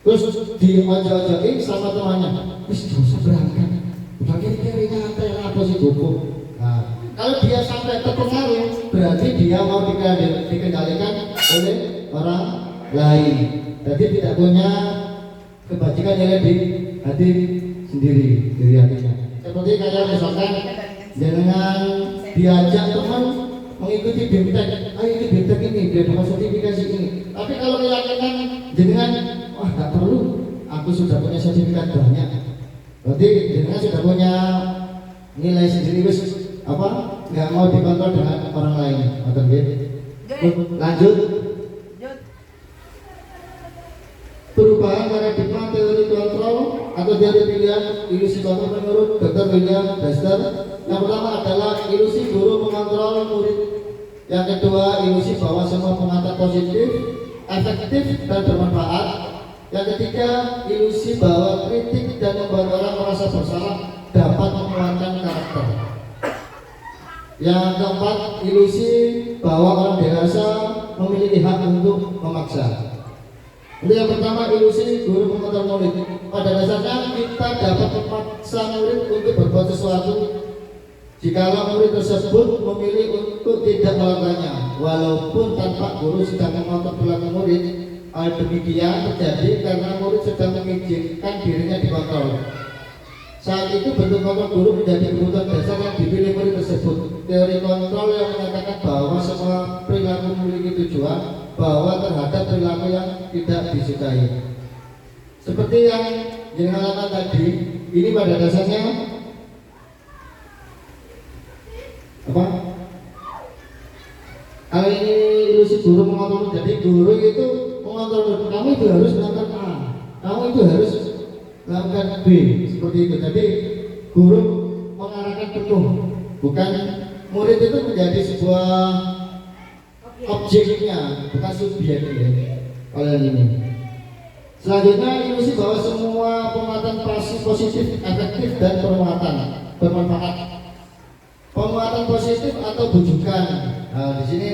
terus diojok-ojokin sama temannya, wis gak usah berangkat, udah kiri-kiri nyantai apa sih gubuk. Nah, kalau dia sampai terpengaruh, berarti dia mau dikendalikan oleh orang lain. Jadi tidak punya kebajikan yang di hati sendiri, dari hatinya. Seperti kayak misalkan dengan diajak teman mengikuti BMTEK, ayo ikut BMTEK ini biar dapat sertifikasi ini. Tapi kalau keyakinan jenengan, wah nggak perlu, aku sudah punya sertifikat banyak. Berarti jenengan sudah punya nilai sendiri, wis nggak mau dikontrol dengan orang lain. Lanjut. Perubahan paradigma teori kontrol atau teori pilihan ilusi kontrol menurut Dr. William Baxter. Yang pertama adalah ilusi guru mengontrol murid. Yang kedua, ilusi bahwa semua pengantar positif, efektif dan bermanfaat. Yang ketiga, ilusi bahwa kritik dan membuat orang merasa bersalah dapat menguatkan karakter. Yang keempat, ilusi bahwa orang dewasa memiliki hak untuk memaksa. Itu yang pertama, ilusi guru mengontrol murid. Pada dasarnya kita dapat memaksa murid untuk berbuat sesuatu Jikalau murid tersebut memilih untuk tidak melakukannya, walaupun tanpa guru sedang mengontrol perilaku murid, hal demikian terjadi karena murid sedang mengizinkan dirinya dikontrol. Saat itu bentuk kontrol guru menjadi kebutuhan dasar yang dipilih murid tersebut. Teori kontrol yang menyatakan bahwa semua perilaku memiliki tujuan, bahwa terhadap perilaku yang tidak disukai. Seperti yang dikatakan tadi, ini pada dasarnya apa? Kalau ini ilusi guru mengontrol, jadi guru itu mengontrol kamu itu harus melakukan A, kamu itu harus melakukan B, seperti itu. Jadi guru mengarahkan penuh, bukan murid itu menjadi sebuah objeknya, bukan subjeknya. Kalau yang ini. Selanjutnya ilusi bahwa semua penguatan positif, efektif dan penguatan bermanfaat. Penguatan positif atau bujukan. Nah, di sini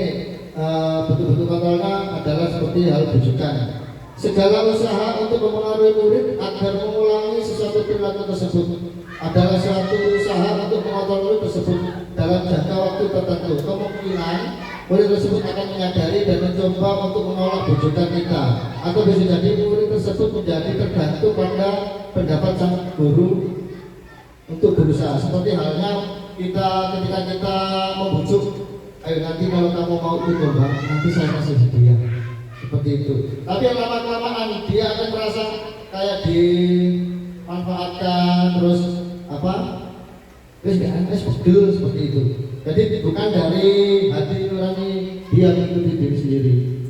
bentuk-bentuk kontrolnya adalah seperti hal bujukan. Segala usaha untuk mempengaruhi murid agar mengulangi sesuatu perilaku tersebut adalah suatu usaha untuk mengontrol murid tersebut dalam jangka waktu tertentu. Kemungkinan murid tersebut akan menyadari dan mencoba untuk menolak bujukan kita, atau bisa jadi murid tersebut menjadi tergantung pada pendapat sang guru untuk berusaha. Seperti halnya ketika kita membujuk, ayo nanti kalau kamu mau ikut lomba, nanti saya kasih hadiah, seperti itu. Tapi lama-kelamaan dia akan merasa kayak dimanfaatkan, terus apa? Terus pegel, seperti itu. Jadi bukan dari hati nurani dia mengikuti diri sendiri.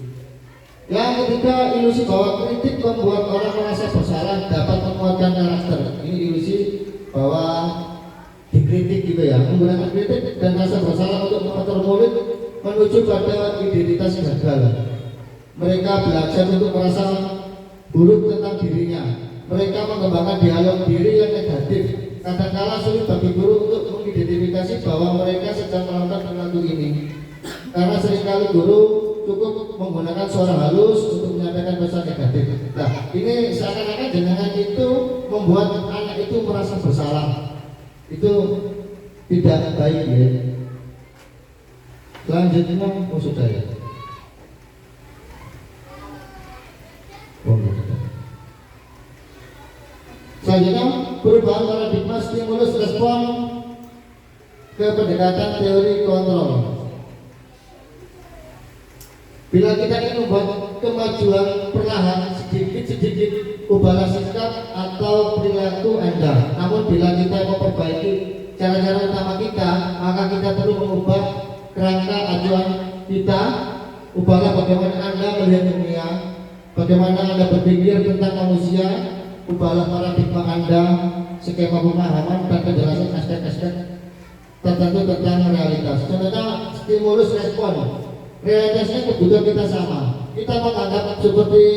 Yang ketiga, ilusi bahwa kritik membuat orang merasa bersalah dapat menguatkan karakter. Ini ilusi bahwa dikritik gitu ya, menggunakan kritik dan rasa bersalah untuk mengatur murid menuju pada identitas gagal. Mereka belajar untuk merasa buruk tentang dirinya. Mereka mengembangkan dialog diri yang negatif. Kadang-kala sulit bagi guru untuk mengidentifikasi bahwa mereka sedang melakukan perilaku ini, karena seringkali guru cukup menggunakan suara halus untuk menyampaikan pesan negatif. Nah, ini seakan-akan jenengan itu membuat anak itu merasa bersalah. Itu tidak baik ya. Selanjutnya maksud saya. Selanjutnya perubahan paradigma stimulus respon ke pendekatan teori kontrol. Bila kita ingin membuat kemajuan perlahan, sedikit-sedikit ubahlah sikap atau perilaku Anda. Namun bila kita memperbaiki cara-cara utama kita, maka kita perlu mengubah kerangka acuan kita. Ubahlah bagaimana Anda melihat dunia, bagaimana Anda berpikir tentang manusia. Ubahlah paradigma Anda, skema pemahaman dan penjelasan aspek-aspek tertentu tentang realitas. Contohnya stimulus respon. Realitasnya kebutuhan kita sama. Kita menganggap seperti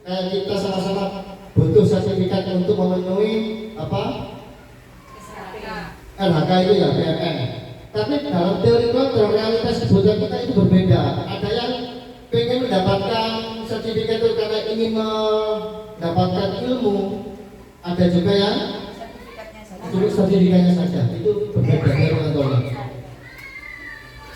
kita sama-sama butuh sertifikat untuk memenuhi apa? LHK itu ya, PMN. Tapi dalam teori kontrol realitas kebutuhan kita itu berbeda. Ada yang ingin mendapatkan sertifikat itu karena ingin mendapatkan ilmu. Ada juga yang sertifikatnya saja. Itu berbeda teori kontrolnya.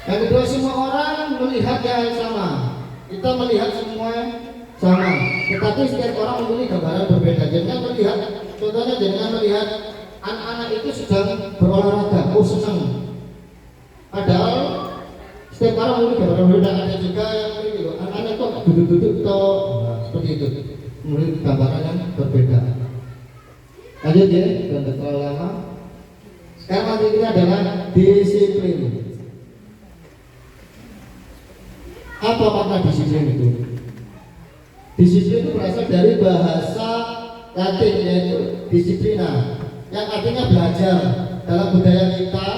Yang kedua, semua orang melihat yang sama. Kita melihat semua sama, tetapi setiap orang memiliki gambaran berbeda. Jangan melihat, contohnya jangan melihat anak-anak itu sedang berolahraga, senang. Padahal setiap orang memiliki gambaran berbeda. Ada juga yang memiliki anak-anak kok duduk-duduk atau seperti itu, memiliki gambaran yang berbeda. Lanjut ya, dan terlalu lama. Sekarang nanti kita adalah disiplin. Apa makna disiplin itu? Disiplin itu berasal dari bahasa Latin yaitu disiplina, yang artinya belajar. Dalam budaya kita,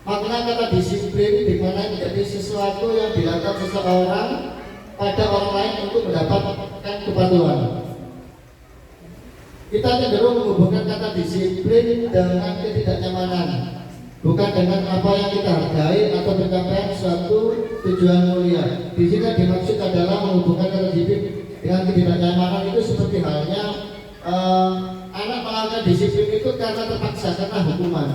makna kata disiplin dimana menjadi sesuatu yang dilakukan seseorang pada orang lain untuk mendapatkan kepatuhan. Kita cenderung menghubungkan kata disiplin dengan ketidaknyamanan, bukan dengan apa yang kita hargai atau pencapaian suatu tujuan mulia. Di sini dimaksud adalah menghubungkan kata disiplin dengan ketidaknyamanan. Itu seperti halnya anak melakukan disiplin itu karena terpaksa, karena hukuman.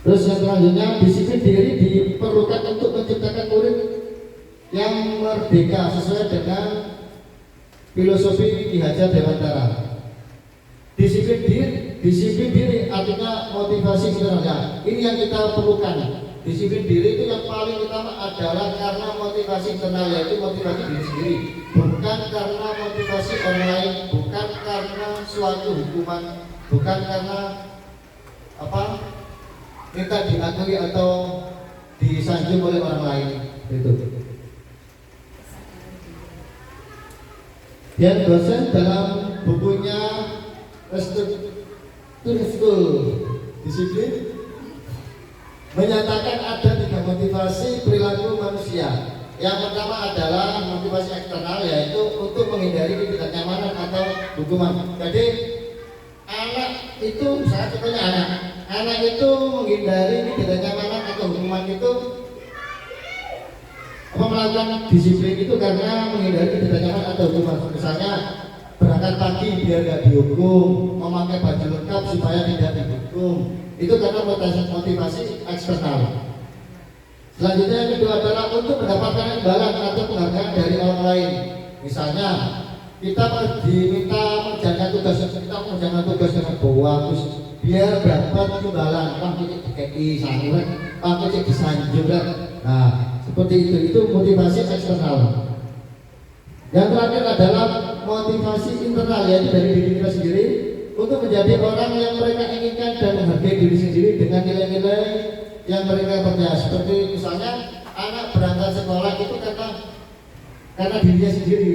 Terus yang selanjutnya, disiplin diri diperlukan untuk menciptakan murid yang merdeka sesuai dengan filosofi Ki Hajar Dewantara. Disiplin diri artinya motivasi internal. Ini yang kita perlukan. Disiplin diri itu yang paling utama adalah karena motivasi internal, yaitu motivasi diri sendiri, bukan karena motivasi orang lain, bukan karena suatu hukuman, bukan karena minta diakui atau disanjung oleh orang lain. Itu. Dan dosen dalam bukunya Struktur Disiplin menyatakan ada 3 motivasi perilaku manusia. Yang pertama adalah motivasi eksternal, yaitu untuk menghindari ketidaknyamanan atau hukuman. Jadi anak itu, misalnya contohnya anak itu menghindari ketidaknyamanan atau hukuman itu melakukan disiplin itu karena menghindari ketidaknyamanan atau hukuman. Misalnya berangkat pagi biar gak dihukum, memakai baju lengkap supaya tidak dihukum. Itu karena motivasi eksternal. Selanjutnya yang kedua adalah untuk mendapatkan imbalan atau penghargaan dari orang lain. Misalnya kita diminta menjalankan tugas dengan bagus, biar dapat imbalan. Ini DKI sangat, ini disanjung. Nah, seperti itu motivasi eksternal. Yang terakhir adalah motivasi internal, yaitu dari diri kita sendiri untuk menjadi orang yang mereka inginkan dan menghargai diri sendiri dengan nilai-nilai yang mereka percaya. Seperti misalnya anak berangkat sekolah itu karena dirinya sendiri,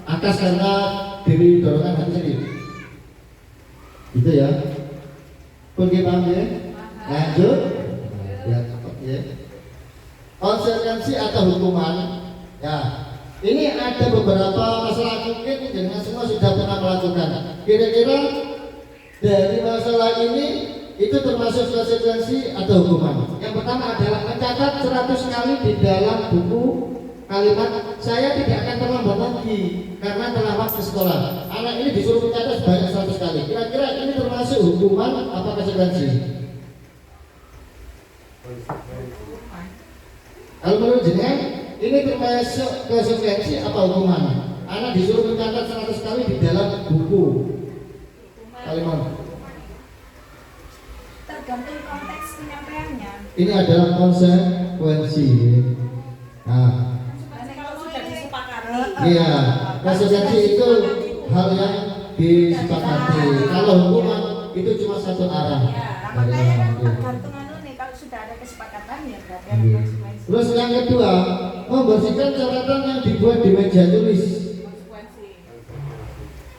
atas karena diri dorongan hati sendiri. Itu ya. Pergi paham ya? Lanjut. Ya, ya. Konsekuensi atau hukuman. Ya. Ini ada beberapa masalah mungkin dengan semua sudah pernah melakukan. Kira-kira dari masalah ini itu termasuk konsekuensi atau hukuman. Yang pertama adalah mencatat 100 kali di dalam buku kalimat saya tidak akan terlambat lagi karena terlambat ke sekolah. Anak ini disuruh mencatat sebanyak 100 kali. Kira-kira ini termasuk hukuman apa konsekuensi? Kalau menurut jenengan ini termasuk konsekuensi apa hukuman? Anak disuruh mencatat 100 kali di dalam buku kalimat.
Tergantung konteks penyampaiannya.
Ini adalah konsekuensi. Nah,
Kalau sudah disepakati.
iya, konsekuensi itu hal yang disepakati. Kalau hukuman itu cuma satu arah.
Nah, makanya kan tergantung nih, kalau sudah ada kesepakatan ya berarti ada
Iya.
konsekuensi.
Terus yang kedua, membersihkan catatan yang dibuat di meja tulis.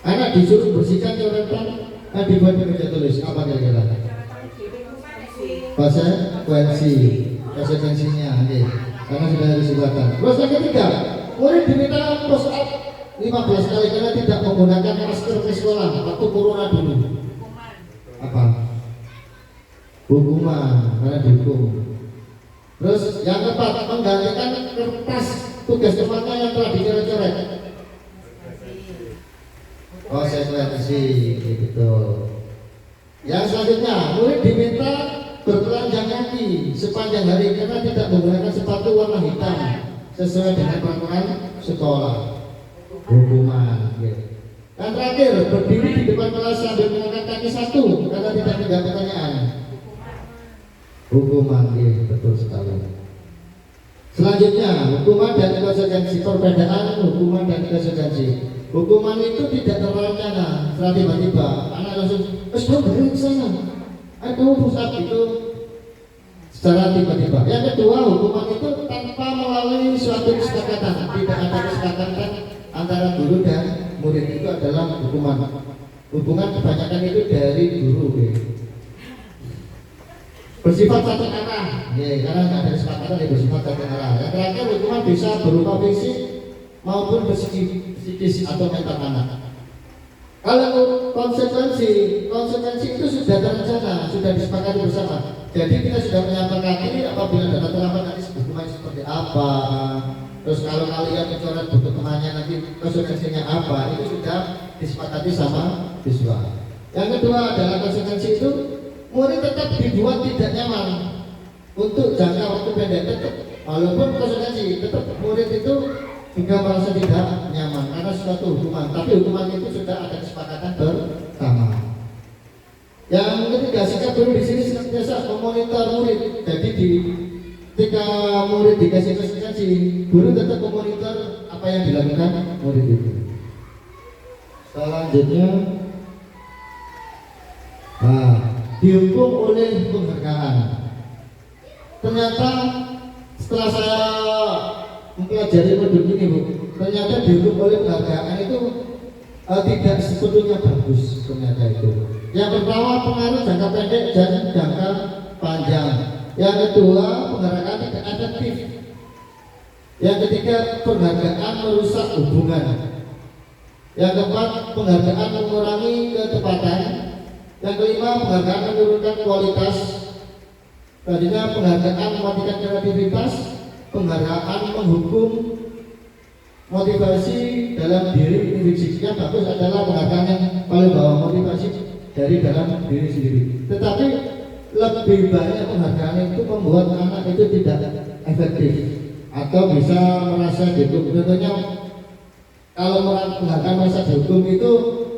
Anak disuruh bersihkan catatan yang dibuat di meja tulis. Apa kira-kira? Konsekuensinya, karena sudah disebutkan. Terus yang ketiga, murid diminta push up 15 kali karena tidak menggunakan masker ke sekolah waktu corona dulu. Apa? Hukuman, karena dihukum. Terus yang keempat, menggantikan kertas tugas temannya yang telah dicoret-coret. Konsekuensi, gitu. Yang selanjutnya, murid diminta bertelanjang kaki sepanjang hari karena tidak menggunakan sepatu warna hitam sesuai dengan peraturan sekolah. Hukuman. Yang terakhir, berdiri di depan kelas sambil mengangkat kaki satu karena tidak menjawab pertanyaan. Hukuman, betul sekali. Selanjutnya, hukuman dan konsekuensi. Perbedaan hukuman dan konsekuensi. Hukuman itu tidak terencana, setelah tiba-tiba anak langsung, balik ke sana. Aduh, pusat itu secara tiba-tiba. Yang kedua, hukuman itu tanpa melalui suatu kesepakatan. Tidak ada kesepakatan antara guru dan murid, itu adalah hukuman. Hubungan kebanyakan itu dari guru. Bersifat satu arah, karena nggak ada kesepakatan yang bersifat satu arah. Yang terakhir, hukuman bisa berupa fisik maupun psikis atau mental anak. Kalau konsekuensi itu sudah terencana, sudah disepakati bersama. Jadi kita sudah menyepakati apabila data terlambat nanti hukumannya seperti apa. Terus kalau kalian mencoret buku temannya nanti konsekuensinya apa, itu sudah disepakati sama siswa. Yang kedua adalah konsekuensi itu murid tetap dibuat tidak nyaman untuk jangka waktu pendek, tetap walaupun konsekuensi tetap murid itu juga merasa tidak nyaman karena suatu hukuman, tapi hukuman itu sudah ada kesepakatan bersama. Yang ketiga, sikap guru di sini senantiasa memonitor murid. Jadi ketika murid dikasih konsekuensi, guru tetap memonitor apa yang dilakukan murid itu. Selanjutnya, dihukum oleh penghargaan. Ternyata setelah saya mempelajari modul ini, Bu, ternyata dihukum oleh penghargaan itu tidak sepenuhnya bagus ternyata itu. Yang pertama, pengaruh jangka pendek dan jangka panjang. Yang kedua, penghargaan tidak efektif. Yang ketiga, penghargaan merusak hubungan. Yang keempat, penghargaan mengurangi ketepatan. Yang kelima, penghargaan menurunkan kualitas. Tadinya penghargaan mematikan kreativitas. Penghargaan menghukum motivasi dalam diri individu. Yang bagus adalah penghargaan yang paling bawah, motivasi dari dalam diri sendiri. Tetapi lebih banyak penghargaan itu membuat anak itu tidak efektif atau bisa merasa dihukum. Contohnya, kalau penghargaan merasa dihukum itu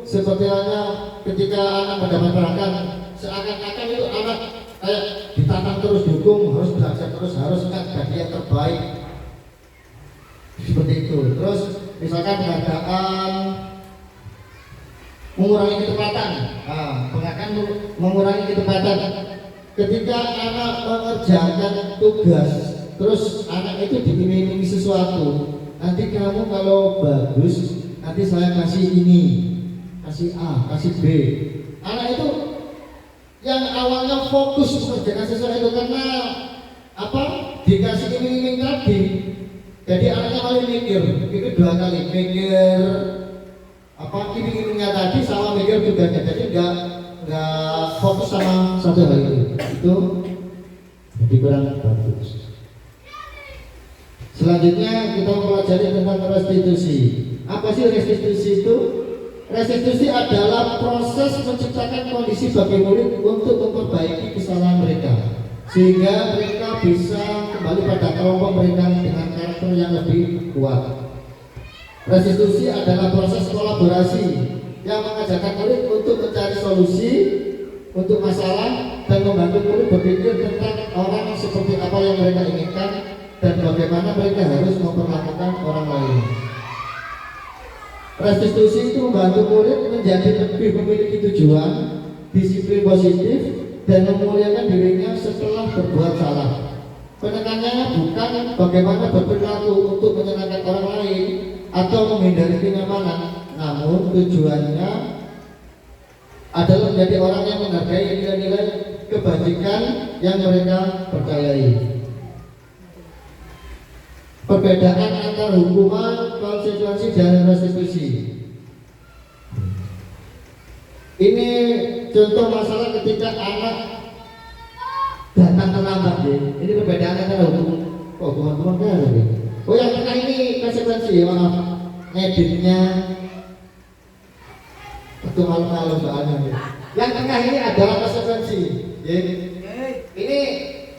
seperti halnya ketika anak mendapat penghargaan, seakan-akan itu anak kayak ditantang terus, dihukum, harus belajar terus, harus jadi yang terbaik. Seperti itu. Terus misalkan penghargaan mengurangi kecepatan, penghargaan mengurangi kecepatan. Ketika anak mengerjakan tugas, terus anak itu diiming-imingi sesuatu, nanti kamu kalau bagus, nanti saya kasih ini, kasih A, kasih B. Anak itu yang awalnya fokus mengerjakan sesuatu itu karena apa? Dikasih iming-iming tadi. Jadi anaknya malah mikir, itu dua kali mikir apa iming-imingnya tadi sama mikir tugasnya. Jadi nggak fokus sama satu hal itu jadi kurang bagus. Selanjutnya kita mempelajari tentang restitusi. Apa sih restitusi itu? Restitusi adalah proses menciptakan kondisi bagi murid untuk memperbaiki kesalahan mereka sehingga mereka bisa kembali pada kelompok mereka dengan karakter yang lebih kuat. Restitusi adalah proses kolaborasi yang mengajarkan murid untuk mencari solusi untuk masalah dan membantu murid berpikir tentang orang seperti apa yang mereka inginkan dan bagaimana mereka harus memperlakukan orang lain. Restitusi itu membantu murid menjadi lebih memiliki tujuan, disiplin positif, dan memuliakan dirinya setelah berbuat salah. Penekanannya bukan bagaimana berperilaku untuk menyenangkan orang lain atau menghindari kenyamanan, namun tujuannya adalah menjadi orang yang menghargai nilai-nilai kebajikan yang mereka percayai. Perbedaan antara hukuman, konsekuensi, dan restitusi. Ini contoh masalah ketika anak datang terlambat, ya. Ini perbedaan antara hukuman kan? Oh, yang tengah ini konsekuensi, ya, maaf, ngeditnya itu malu-malu soalnya. Ya. Yang tengah ini adalah konsekuensi. Ya. Ini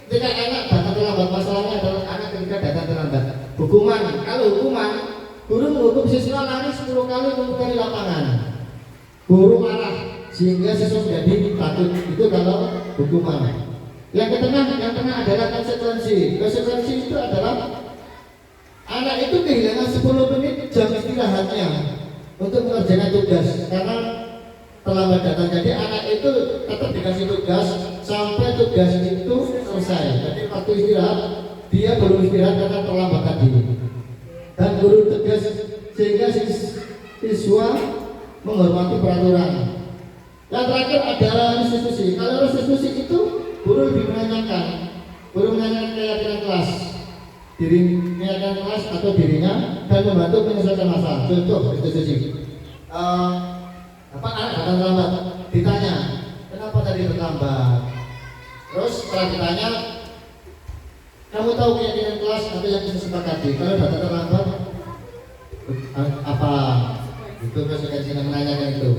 ketika anak datang terlambat, masalahnya adalah anak ketika datang terlambat. Hukuman, kalau hukuman, guru menghukum siswa lari 10 kali memutari lapangan. Guru marah sehingga siswa menjadi takut. Itu kalau hukuman. Yang tengah adalah konsekuensi. Konsekuensi itu adalah anak itu kehilangan 10 menit jam istirahatnya untuk mengerjakan tugas karena terlambat datang. Jadi anak itu tetap dikasih tugas sampai tugas itu selesai. Jadi waktu istirahat dia belum istirahat karena terlambat tadi. Dan guru tegas sehingga siswa menghormati peraturan. Yang terakhir adalah restitusi. Kalau restitusi itu guru lebih menanyakan, guru menanyakan keyakinan kelas, keyakinan kelas atau dirinya dan membantu menyelesaikan masalah. Contoh restitusi. Apa anak datang terlambat? Ditanya, kenapa tadi terlambat? Terus setelah ditanya, kamu tahu keyakinan kelas atau yang kita sepakati? Kalau datang terlambat, apa? Itu konsekuensinya menanyakan itu.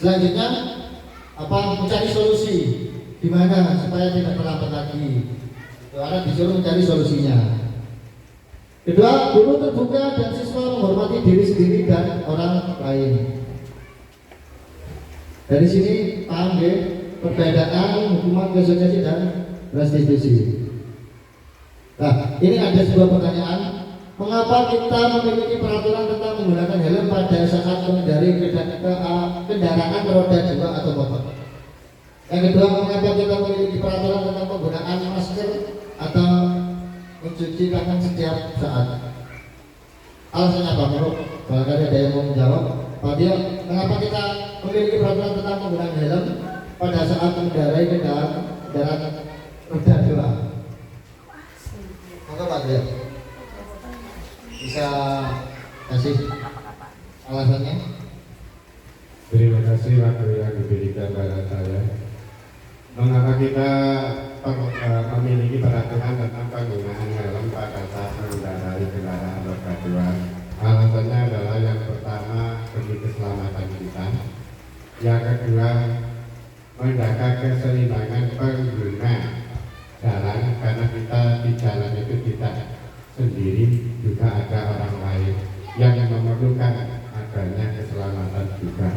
Selanjutnya mencari solusi gimana supaya tidak terlambat lagi. Anak disuruh mencari solusinya. Kedua, guru terbuka dan siswa menghormati diri sendiri dan orang lain. Dari sini paham ya perbedaan hukuman kesosiasi dan restitusi. Nah, ini ada sebuah pertanyaan. Mengapa kita memiliki peraturan tentang menggunakan helm pada saat mengendarai kendaraan roda 2 atau motor? Yang kedua, mengapa kita memiliki peraturan tentang penggunaan masker atau mencuci tangan setiap saat? Alasannya apa? Barangkali ada yang mau menjawab. Pak Dio, kenapa kita memiliki peraturan tentang penggunaan helm pada saat mengendarai kendaraan roda 2? Maka Pak Dio bisa kasih alasannya?
Terima kasih waktu yang diberikan pada saya. Mengapa kita memiliki peraturan tentang penggunaan helm pada saat mengendarai kendaraan roda 2? Alasannya adalah yang pertama demi keselamatan kita, yang kedua menjaga keseimbangan pengguna jalan, karena kita di jalan itu tidak sendiri, juga ada orang lain yang memerlukan adanya keselamatan juga.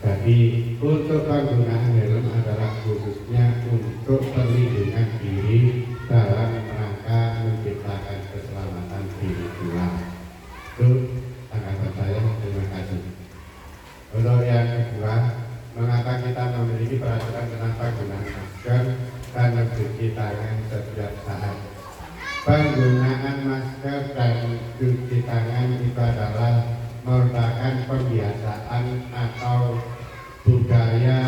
Jadi untuk penggunaan helm adalah khususnya untuk perlindungan diri dalam rangka menciptakan keselamatan diri pula. Itu tanggapan saya. Terima kasih. Untuk yang kedua, mengapa kita memiliki peraturan tentang penggunaan masker dan mencuci tangan setiap saat? Penggunaan masker dan cuci tangan itu adalah merupakan kebiasaan atau budaya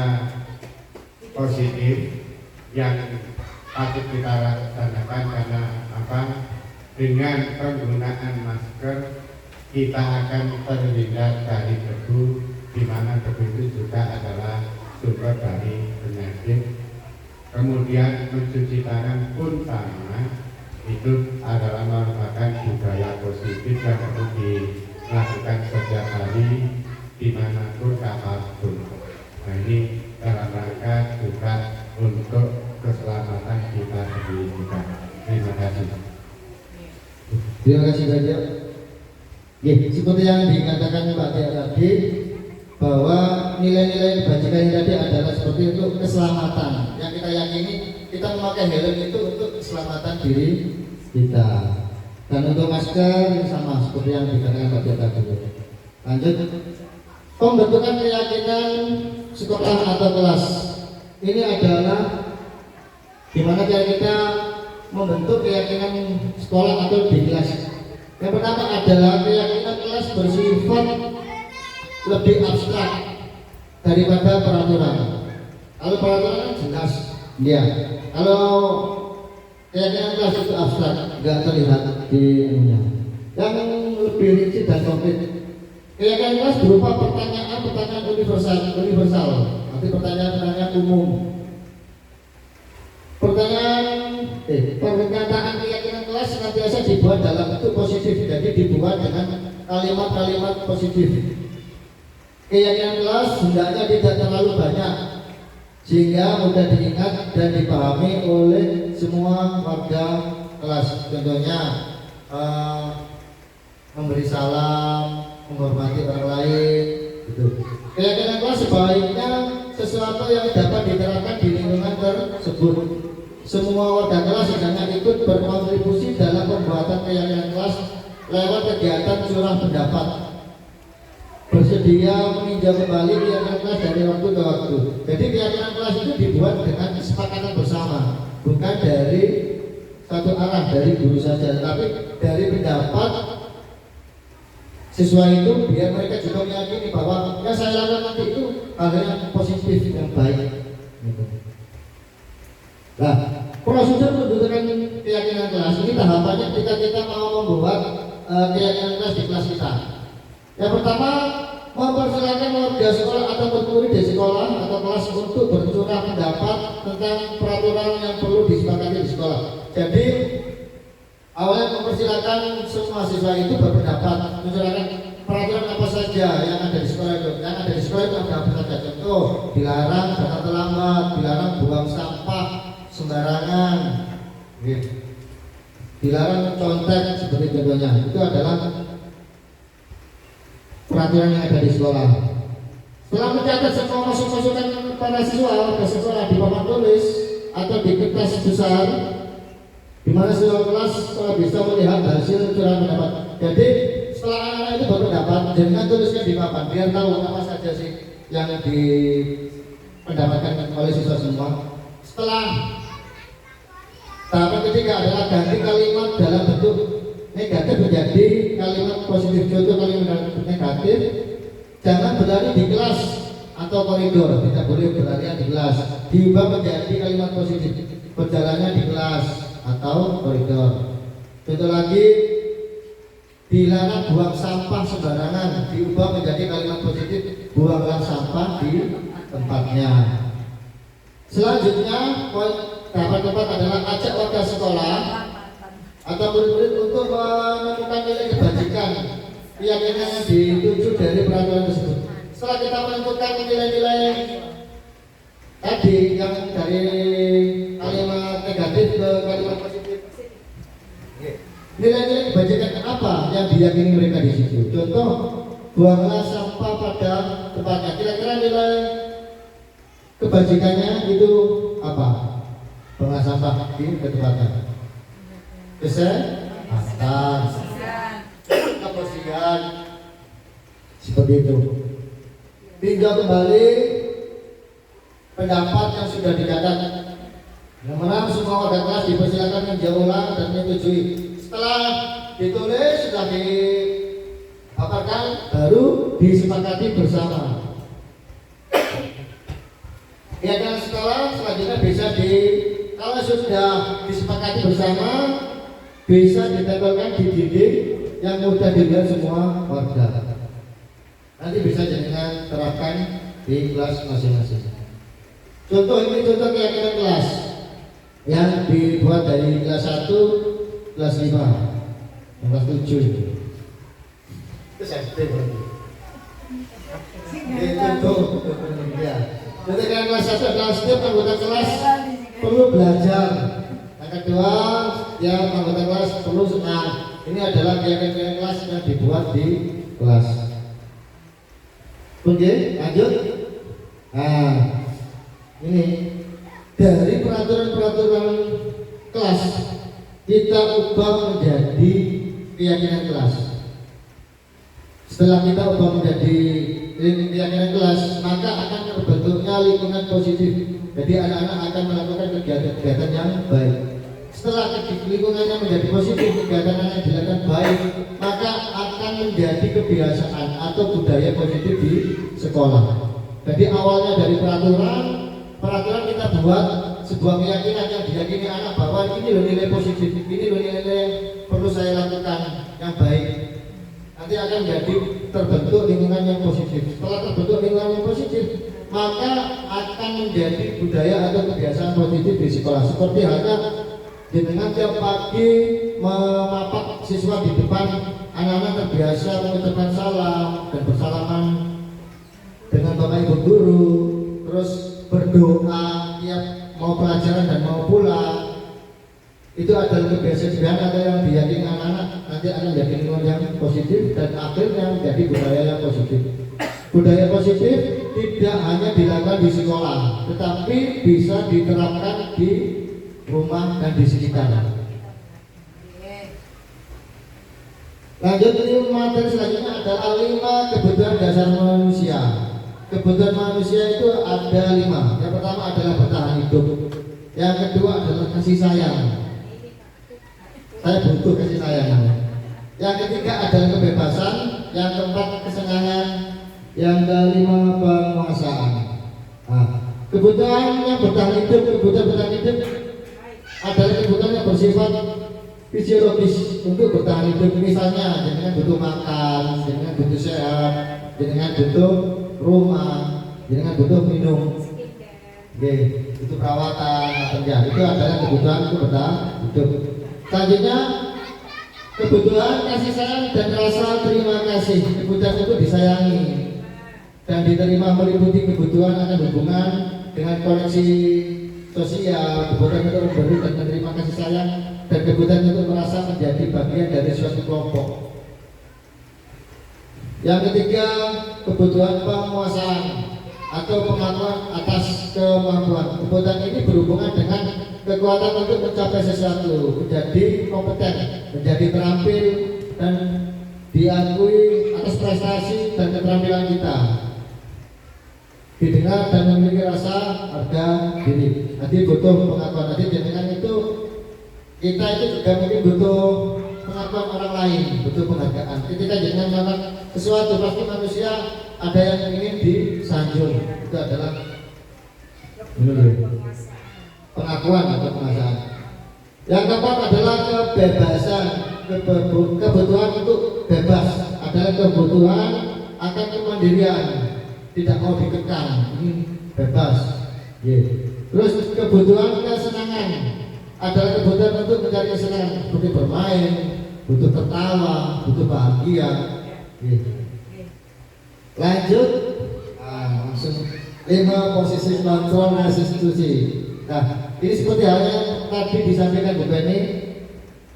positif yang patut kita laksanakan, karena apa? Dengan penggunaan masker kita akan terhindar dari debu, di mana debu itu juga adalah sumber dari penyakit. Kemudian mencuci tangan pun sama, itu adalah merupakan budaya positif yang perlu dilakukan setiap hari dimanapun kapanpun. Nah, ini dalam rangka juga untuk keselamatan kita sendiri juga. Terima kasih.
Terima kasih banyak. Ya, seperti yang dikatakan Pak Tia tadi, bahwa nilai-nilai kebajikan tadi adalah seperti untuk keselamatan. Yang kita yakini, kita memakai helm itu untuk keselamatan diri kita. Dan untuk masker ini sama seperti yang dikatakan Pak Tia tadi. Lanjut, pembentukan keyakinan sekolah atau kelas. Ini adalah gimana cara kita membentuk keyakinan sekolah atau di kelas. Yang pertama adalah keyakinan kelas bersifat lebih abstrak daripada peraturan. Kalau peraturan kan jelas, ya. Kalau keyakinan kelas itu abstrak, nggak terlihat di ininya. Yang lebih rinci dan konkret, keyakinan kelas berupa pertanyaan universal, arti pertanyaan umum. Pernyataan keyakinan kelas senantiasa dibuat dalam bentuk positif, jadi dibuat dengan kalimat-kalimat positif. Keyakinan kelas hendaknya tidak terlalu banyak sehingga mudah diingat dan dipahami oleh semua warga kelas. Contohnya memberi salam, menghormati orang lain, gitu. Keyakinan kelas sebaiknya sesuatu yang dapat diterapkan di lingkungan tersebut. Semua warga kelas hendaknya ikut berkontribusi dalam pembuatan keyakinan kelas lewat kegiatan curah pendapat. Bersedia meninjau kembali keyakinan kelas dari waktu ke waktu. Jadi keyakinan kelas itu dibuat dengan kesepakatan bersama, bukan dari satu arah dari guru saja, tapi dari pendapat siswa itu, biar mereka juga meyakini bahwa yang saya lakukan nanti itu hal yang positif, yang baik. Nah, prosedur pembentukan keyakinan kelas ini tahapannya ketika kita mau membuat keyakinan kelas di kelas kita. Yang pertama, mempersilakan warga sekolah atau murid di sekolah atau kelas untuk bercurah pendapat tentang peraturan yang perlu disepakati di sekolah. Jadi awalnya mempersilakan semua siswa itu berpendapat, mencurahkan peraturan apa saja yang ada di sekolah itu. Yang ada di sekolah itu ada apa saja. Contoh contoh, dilarang datang terlambat, dilarang buang sampah sembarangan, dilarang contek seperti contohnya. Itu adalah peraturan yang ada di sekolah. Setelah mencatat semua masukan para siswa ke sekolah di papan tulis atau di kertas besar, di mana siswa kelas bisa melihat hasil curahan pendapat. Jadi setelah anak-anak itu berpendapat, jangan tulisnya di papan biar tahu apa saja sih yang dipendapatkan oleh siswa semua. Setelah tahapan ketiga adalah ganti kalimat dalam bentuk negatif menjadi kalimat positif. Contoh kalimat negatif, jangan berlari di kelas atau koridor, tidak boleh berlari di kelas. Diubah menjadi kalimat positif, berjalannya di kelas atau koridor. Contoh lagi, dilarang buang sampah sembarangan, diubah menjadi kalimat positif, buanglah sampah di tempatnya. Selanjutnya, tahapan keempat adalah ajak warga sekolah atau murid-murid untuk menemukan nilai kebajikan keyakinan yang dituju dari peraturan tersebut. Setelah kita menentukan nilai-nilai tadi yang dari kalimat negatif ke kalimat positif, nilai-nilai kebajikan apa yang diyakini mereka di situ? Contoh, buanglah sampah pada tempatnya. Kira-kira nilai kebajikannya itu apa? Buanglah sampah di tempatnya. Kesehatan, kebersihan, seperti itu. Tinjau kembali pendapat yang sudah dicatat. Yang menang semua warga kelas dipersilakan menjawab ulang dan menyetujui. Setelah ditulis sudah dipaparkan, baru disepakati bersama. Kegiatan sekolah selanjutnya bisa kalau sudah disepakati bersama, bisa ditempelkan di dinding yang mudah dilihat semua warga. Nanti bisa jangan terapkan di kelas masing-masing. Contoh ini contoh keyakinan kelas yang dibuat dari kelas 1, kelas 5, kelas 7 itu. Itu SD berarti. Contoh ya. Jadi kelas 1 adalah setiap anggota kelas perlu belajar. Yang kedua, ya anggota kelas perlu senang. Ini adalah keyakinan kelas yang dibuat di kelas. Oke, lanjut. Nah, ini dari peraturan-peraturan kelas kita ubah menjadi keyakinan kelas. Setelah kita ubah menjadi keyakinan kelas, maka akan terbentuknya lingkungan positif. Jadi anak-anak akan melakukan kegiatan-kegiatan yang baik. Setelah lingkungannya menjadi positif, kegiatan yang dilakukan baik, maka akan menjadi kebiasaan atau budaya positif di sekolah. Jadi awalnya dari peraturan kita buat sebuah keyakinan yang diyakini anak bahwa ini loh nilai positif, ini loh nilai yang perlu saya lakukan yang baik. Nanti akan menjadi terbentuk lingkungan yang positif. Setelah terbentuk lingkungan yang positif, maka akan menjadi budaya atau kebiasaan positif di sekolah. Seperti halnya dengan tiap pagi memapak siswa di depan, anak-anak terbiasa mengucapkan salam dan bersalaman dengan bapak ibu guru, terus berdoa tiap mau pelajaran dan mau pulang. Itu adalah kebiasaan atau yang diyakini anak-anak nanti akan menjadi lingkungan yang positif dan akhirnya menjadi budaya yang positif. Budaya positif tidak hanya dilakukan di sekolah, tetapi bisa diterapkan di rumah dan di sekitar. Lanjut, ini materi selanjutnya adalah 5 kebutuhan dasar manusia. Kebutuhan manusia itu ada 5. Yang pertama adalah bertahan hidup. Yang kedua adalah kasih sayang. Saya butuh kasih sayang. Yang ketiga adalah kebebasan. Yang keempat kesenangan. Yang kelima penguasaan. Nah, kebutuhan yang bertahan hidup, adalah kebutuhan yang bersifat fisiologis untuk bertahan hidup. Misalnya, jenengan butuh makan, jenengan butuh sehat, jenengan butuh rumah, jenengan butuh minum. Oke, itu perawatan, kerja. Itu adalah kebutuhan untuk bertahan hidup. Selanjutnya, kebutuhan kasih sayang dan rasa terima kasih. Kebutuhan itu disayangi. dan diterima meliputi kebutuhan akan hubungan dengan koneksi sosial, kebutuhan untuk memberi dan menerima kasih sayang, dan kebutuhan untuk merasa menjadi bagian dari suatu kelompok. Yang ketiga, kebutuhan penguasaan atau pengakuan atas kemampuan. Kebutuhan ini berhubungan dengan kekuatan untuk mencapai sesuatu, menjadi kompeten, menjadi terampil, dan diakui atas prestasi dan keterampilan kita, didengar dan memiliki rasa harga diri. Nanti butuh pengakuan. Nanti dengan itu kita itu juga mungkin butuh pengakuan orang lain, butuh penghargaan. Ketika jangan melakukan sesuatu, pasti manusia ada yang ingin disanjung. Itu adalah pengakuan atau penguasaan. Yang keempat adalah kebebasan. Kebutuhan untuk bebas adalah kebutuhan akan kemandirian, tidak mau dikekang, bebas. Terus kebutuhan kesenangan adalah kebutuhan untuk mencari kesenangan, seperti bermain, butuh tertawa, butuh bahagia. Lanjut, langsung 5 posisi kontrol restitusi. Nah, ini seperti halnya yang tadi disampaikan Bu Beni.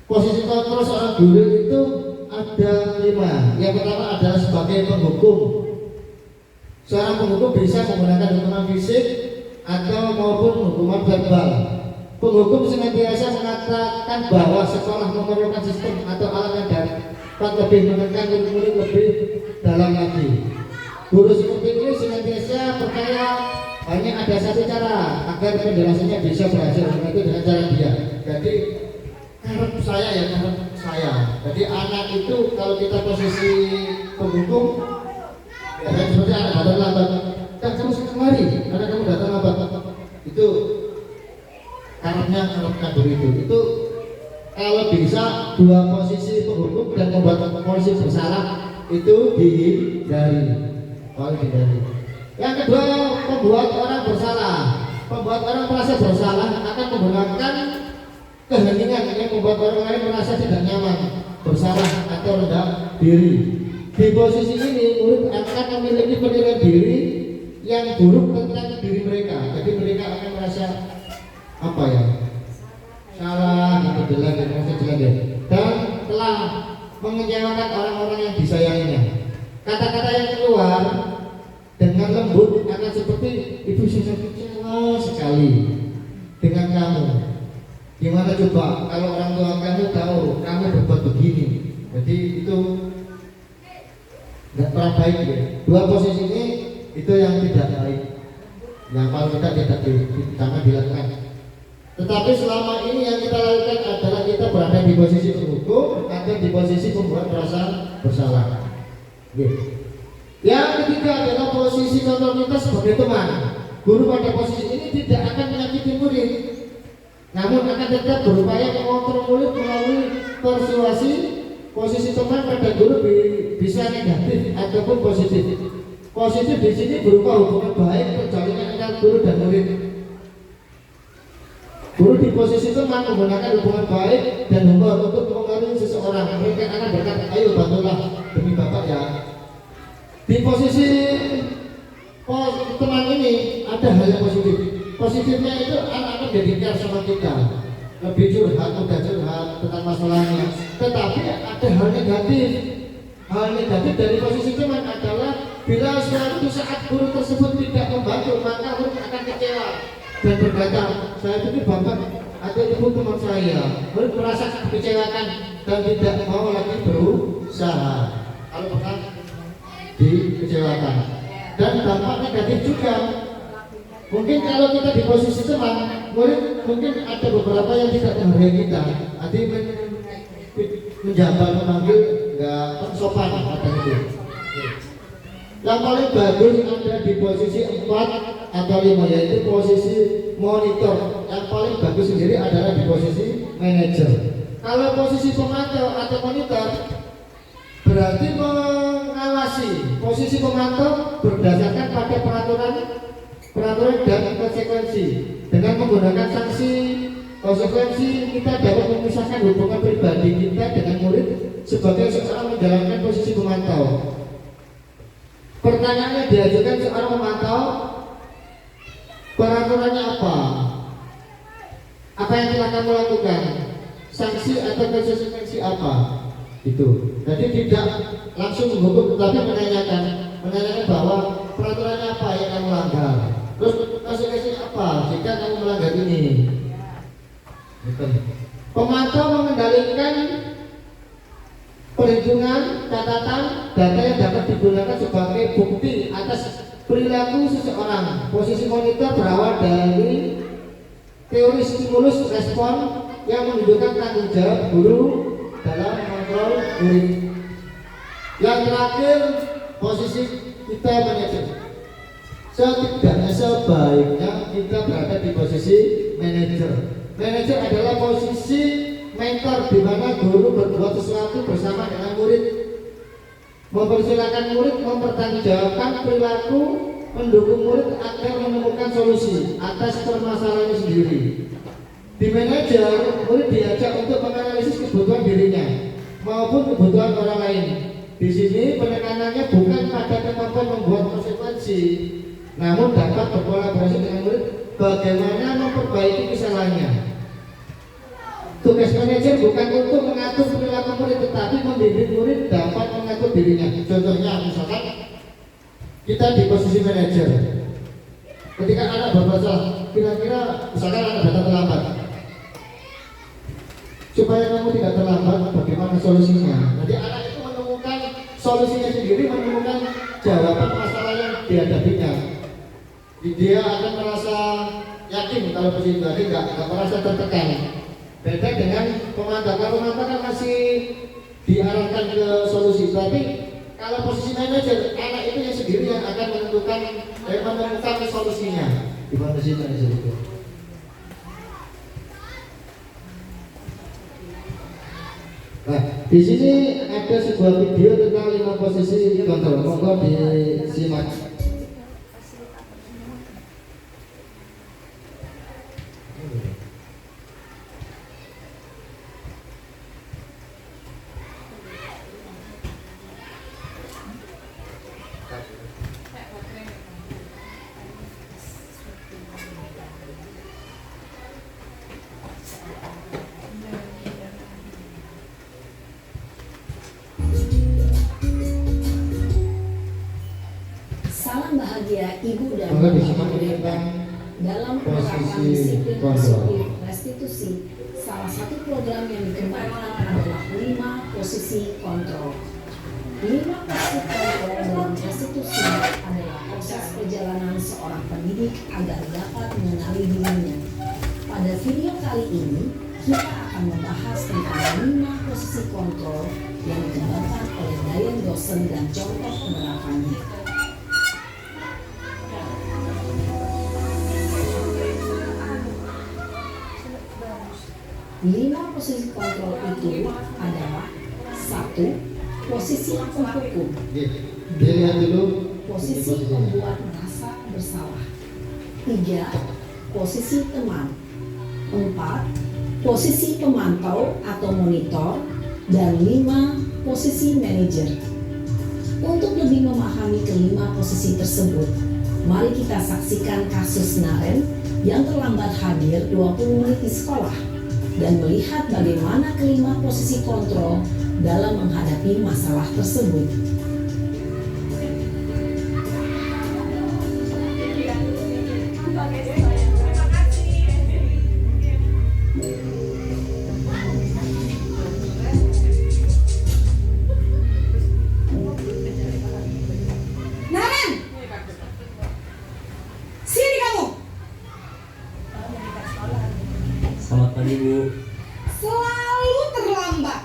Posisi kontrol seorang guru itu ada 5. Yang pertama adalah sebagai penghukum. Seorang penghukum bisa menggunakan hukuman fisik atau maupun hukuman verbal. Penghukum senantiasa mengatakan bahwa sekolah memerlukan sistem atau alat yang dapat lebih menekan murid-murid lebih dalam lagi. Guru seperti ini senantiasa percaya hanya ada satu cara agar penjelasannya bisa berhasil, yaitu dengan cara dia. Jadi karena saya ya, karena saya. Jadi anak itu kalau kita posisi penghukum, ya seperti anak datang lambat, kan kamu kemari, karena kamu datang lambat. Itu karena guru itu kalau bisa 2 posisi penghukum dan membuat posisi bersalah itu dihindari. Yang kedua, membuat orang bersalah. Membuat orang merasa bersalah akan menggunakan keheningan yang membuat orang lain merasa tidak nyaman, bersalah atau rendah diri. Di posisi ini, murid akan memiliki penilaian diri yang buruk tentang diri mereka. Jadi mereka akan merasa salah, gitu jelas, dan telah mengecewakan orang-orang yang disayanginya. Kata-kata yang keluar dengan lembut akan seperti, ibu saya kecewa sekali dengan kamu. Gimana coba kalau orang tua kamu tahu kamu berbuat begini? Jadi itu tidak pernah baik ya. 2 posisi ini itu yang tidak baik, yang kalau kita tidak jangan dilakukan. Tetapi selama ini yang kita lakukan adalah kita berada di posisi penghukum atau di posisi pembuat perasaan bersalah. Yang ketiga adalah posisi kontrol kita sebagai teman. Guru pada posisi ini tidak akan menyakiti murid, namun akan tetap berupaya mengontrol murid melalui persuasi. Posisi teman pada guru bisa negatif ataupun positif. Positif di sini berupa hubungan baik terjalin antara guru dan murid. Guru di posisi teman menggunakan hubungan baik dan humor untuk mengaruhi seseorang. Mereka akan berkata, ayo bantulah demi bapak ya. Di posisi teman ini ada hal yang positif. Positifnya itu anak-anak jadi care sama kita, lebih curhat, mudah curhat tentang masalahnya. Tetapi ada hal negatif. Hal negatif dari posisi teman adalah bila suatu saat guru tersebut tidak membantu, maka guru akan kecewa dan berkata, saya pikir bapak atau ibu teman saya. Guru merasa kekecewakan dan tidak mau lagi berusaha. Kalau pernah dikecewakan, dan dampak negatif juga. Mungkin kalau kita di posisi teman, mungkin ada beberapa yang tidak menghargai kita, nanti menjabat, memanggil, nggak sopan kata itu. Yang paling bagus ada di posisi 4 atau 5, yaitu posisi monitor. Yang paling bagus sendiri adalah di posisi manajer. Kalau posisi pemantau atau monitor berarti mengawasi. Posisi pemantau berdasarkan pada peraturan dan konsekuensi. Dengan menggunakan sanksi konsekuensi, kita dapat memisahkan hubungan pribadi kita dengan murid sebagai seorang menjalankan posisi pemantau. Pertanyaannya diajukan seorang pemantau, peraturannya apa? Apa yang telah kamu lakukan? Sanksi atau konsekuensi apa? Itu. Jadi tidak langsung menghukum, tetapi menanyakan bahwa peraturannya apa yang kamu langgar. Terus konsekuensi apa jika kamu melanggar ini? Gitu. Pemantau mengendalikan perhitungan catatan data yang dapat digunakan sebagai bukti atas perilaku seseorang. Posisi monitor berawal dari teori stimulus respon yang menunjukkan tanggung jawab guru dalam mengontrol murid. Yang terakhir, posisi kita manajer. Setidaknya sebaiknya kita berada di posisi manajer. Manajer adalah posisi mentor di mana guru berbuat sesuatu bersama dengan murid, mempersilakan murid mempertanggungjawabkan perilaku, mendukung murid agar menemukan solusi atas permasalahannya sendiri. Di manajer, murid diajak untuk menganalisis kebutuhan dirinya maupun kebutuhan orang lain. Di sini penekanannya bukan pada kemampuan membuat konsekuensi, namun dapat berkolaborasi dengan murid bagaimana memperbaiki kesalahannya. Tugas manajer bukan untuk mengatur perilaku murid, tetapi membimbing murid dapat mengatur dirinya. Contohnya, misalkan kita di posisi manajer, ketika anak bermasalah, kira-kira misalkan anak datang terlambat, supaya kamu tidak terlambat, bagaimana solusinya? Nanti anak itu menemukan solusinya sendiri, menemukan jawaban masalah yang dihadapinya. Dia akan merasa yakin kalau posisi tadi nggak merasa tertekan. Beda dengan pemantau. Kalau pemantau kan masih diarahkan ke solusi, tapi kalau posisi manajer, anak itu yang sendiri yang akan menemukan solusinya. Di posisi manajer itu. Nah, di sini ada sebuah video tentang 5 posisi kontrol. Monggo disimak.
Salam bahagia ibu dan
Monggo
bapak
disimak
murid.
tentang
Dalam penerapan
posisi
disiplin
kontrol.
positif restitusi, salah satu program yang dikembangkan adalah 5 posisi kontrol. 5 posisi kontrol dalam restitusi adalah proses perjalanan seorang pendidik agar dapat mengenali dirinya. Pada video kali ini, kita akan membahas tentang 5 posisi kontrol yang dikembangkan oleh Dayan dosen dan contoh penerapannya. 5 posisi kontrol itu adalah 1. Posisi penghukum.
Dilihat dulu
Posisi membuat merasa bersalah. 3. Posisi teman. 4. Posisi pemantau atau monitor. Dan 5. Posisi manajer. Untuk lebih memahami kelima posisi tersebut, mari kita saksikan kasus Naren yang terlambat hadir 20 menit di sekolah dan melihat bagaimana kelima posisi kontrol dalam menghadapi masalah tersebut.
Naren, sini kamu.
Selamat pagi Bu.
Selalu terlambat.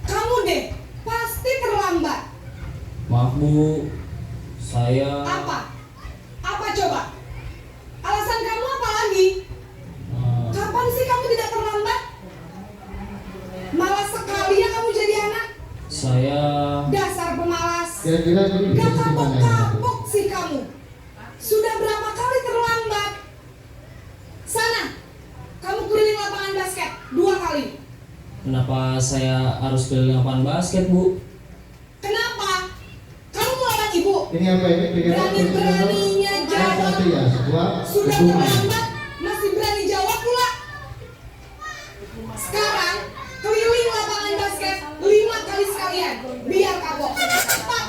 Kamu deh, pasti terlambat.
Maaf Bu, saya
Apa? Apa coba? Alasan kamu apa lagi? Kapan sih kamu tidak terlambat? Malas sekali ya kamu jadi anak.
saya
Dasar pemalas.
kira-kira ini
Gak
posisi mana ya?
kapok-kapok sih kamu. Sudah berapa kali terlambat? Sana, kamu keliling lapangan basket 2 kali.
kenapa saya harus keliling lapangan basket Bu?
Kenapa? Kamu mau lawan ibu?
Ini apa ini?
Berani-beraninya jawab.
Satu ya, sebuah
Sudah
hukuman.
terlambat, masih berani jawab pula. Sekarang keliling lapangan basket 5 kali sekalian. Biar kapok. Cepat.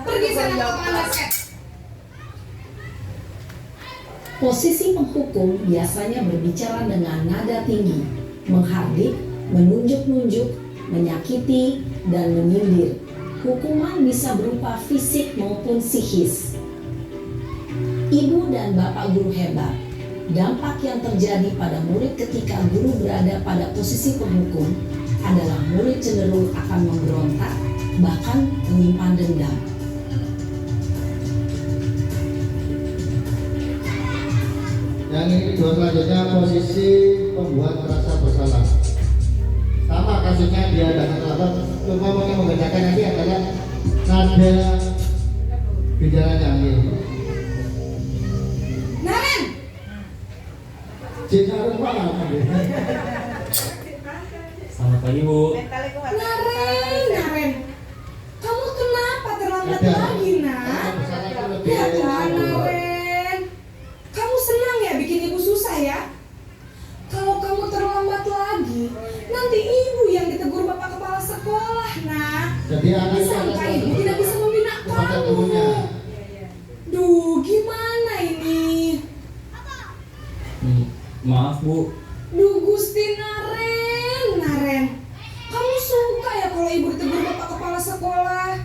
Pergi sana ke lapangan basket.
Posisi penghukum biasanya berbicara dengan nada tinggi, menghardik, menunjuk-nunjuk, menyakiti, dan menyindir. Hukuman bisa berupa fisik maupun psikis. Ibu dan bapak guru hebat. Dampak yang terjadi pada murid ketika guru berada pada posisi penghukum adalah murid cenderung akan memberontak, bahkan menyimpan dendam.
Yang ini kedua selanjutnya posisi pembuat merasa bersalah. Sama kasusnya dia datang terlambat. Cuma yang membedakan nanti adalah nada bicaranya ini.
Naren,
Jika rumah
Selamat pagi Bu.
Mentalnya kuat.
Naren. Kamu kenapa terlambat
Ada.
lagi, Nak?
Bersalah itu lebih
Ya
dari
kan,
itu.
Naren. Kamu senang ya bikin ibu susah ya? Kalau kamu terlambat lagi, nanti ibu yang ditegur bapak kepala sekolah, Nak.
Jadi anak
Disangka ibu tidak bisa membina
kepada
kamu.
gurunya.
Duh, gimana ini?
Maaf Bu.
Duh, Gusti Naren. Kamu suka ya kalau ibu ditegur bapak kepala sekolah?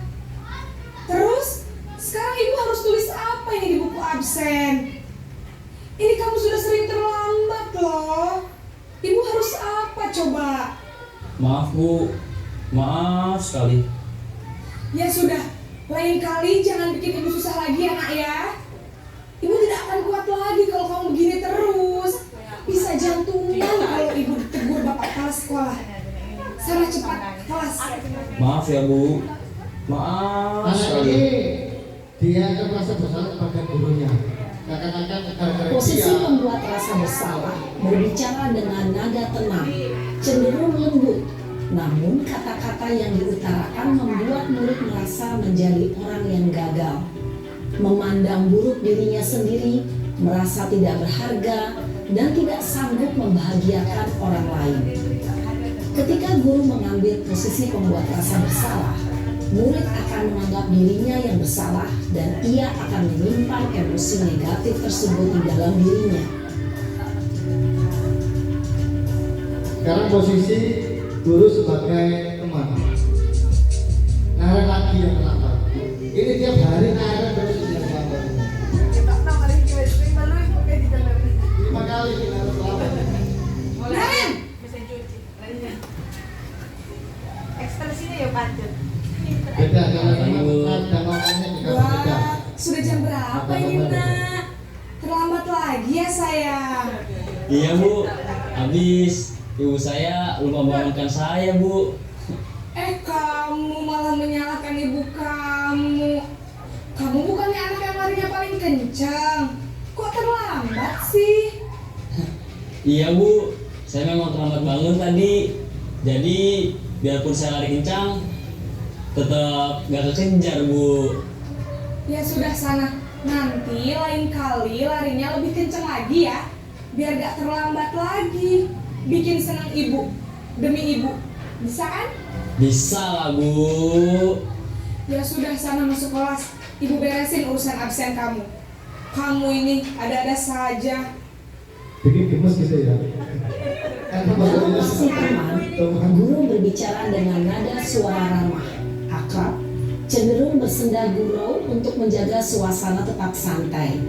Terus, sekarang ibu harus tulis apa ini di buku absen? Ini kamu sudah sering terlambat loh. Ibu harus apa coba?
Maaf Bu. Maaf sekali.
Ya sudah, lain kali jangan bikin ibu susah lagi ya, Nak ya. Ibu tidak akan kuat lagi kalau kamu begini terus. Bisa jantungan kalau ibu ditegur bapak kepala sekolah. Sana cepat kelas.
Maaf ya Bu. Maaf
Anak
sekali.
ini dia akan merasa bersalah kepada gurunya. Seakan-akan gara-gara
Posisi
dia
pembuat rasa bersalah berbicara dengan nada tenang, cenderung lembut. Namun kata-kata yang diutarakan membuat murid merasa menjadi orang yang gagal, memandang buruk dirinya sendiri, merasa tidak berharga, dan tidak sanggup membahagiakan orang lain. Ketika guru mengambil posisi pembuat rasa bersalah, murid akan menganggap dirinya yang bersalah dan ia akan menyimpan emosi negatif tersebut di dalam dirinya.
sekarang posisi guru sebagai teman. Naren lagi yang terlambat. Ini tiap hari Naren terus yang terlambat.
Kita pernah kali kita sering lalu ibu kayak di dalam.
5 kali kita terlambat.
Naren,
Mesin cuci. Lainnya. Ekspresinya ya pancet.
Beda kalau
Lagi, Bu.
nada ngomongnya juga berbeda.
wah, sudah jam berapa ini, Nak? Terlambat lagi ya, sayang.
Iya Bu. Habis ibu saya lupa bangunkan saya Bu.
Kamu malah menyalahkan ibu kamu. Kamu bukannya anak yang larinya paling kencang. Kok terlambat sih?
Iya Bu. Saya memang terlambat bangun tadi. Jadi biarpun saya lari kencang, tetap gak kekejar Bu.
Ya sudah sana. Nanti lain kali larinya lebih kencang lagi ya. Biar gak terlambat lagi. Bikin senang ibu. Demi ibu. Bisa kan?
Bisa lah Bu.
Ya sudah sana masuk kelas. Ibu beresin urusan absen kamu. Kamu ini ada-ada saja.
Bikin gemes gitu ya.
Dalam aksi teman, guru berbicara dengan nada suara ramah, akrab, cenderung bersenda gurau untuk menjaga suasana tetap santai.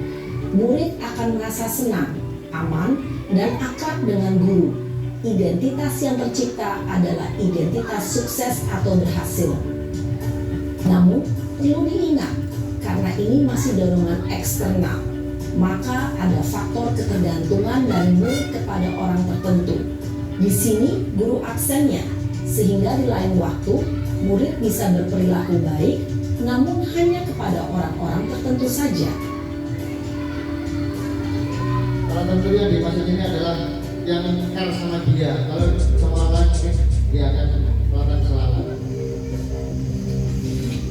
Murid akan merasa senang, aman, dan akrab dengan guru. Identitas yang tercipta adalah identitas sukses atau berhasil. Namun, perlu diingat, karena ini masih dorongan eksternal, maka ada faktor ketergantungan dari murid kepada orang tertentu. Di sini guru aksennya, sehingga di lain waktu murid bisa berperilaku baik, namun hanya kepada orang-orang tertentu saja.
Kalau tentunya dimaksud ini adalah yang care sama dia. Kalau sama orang lain mungkin dia akan melakukan kesalahan.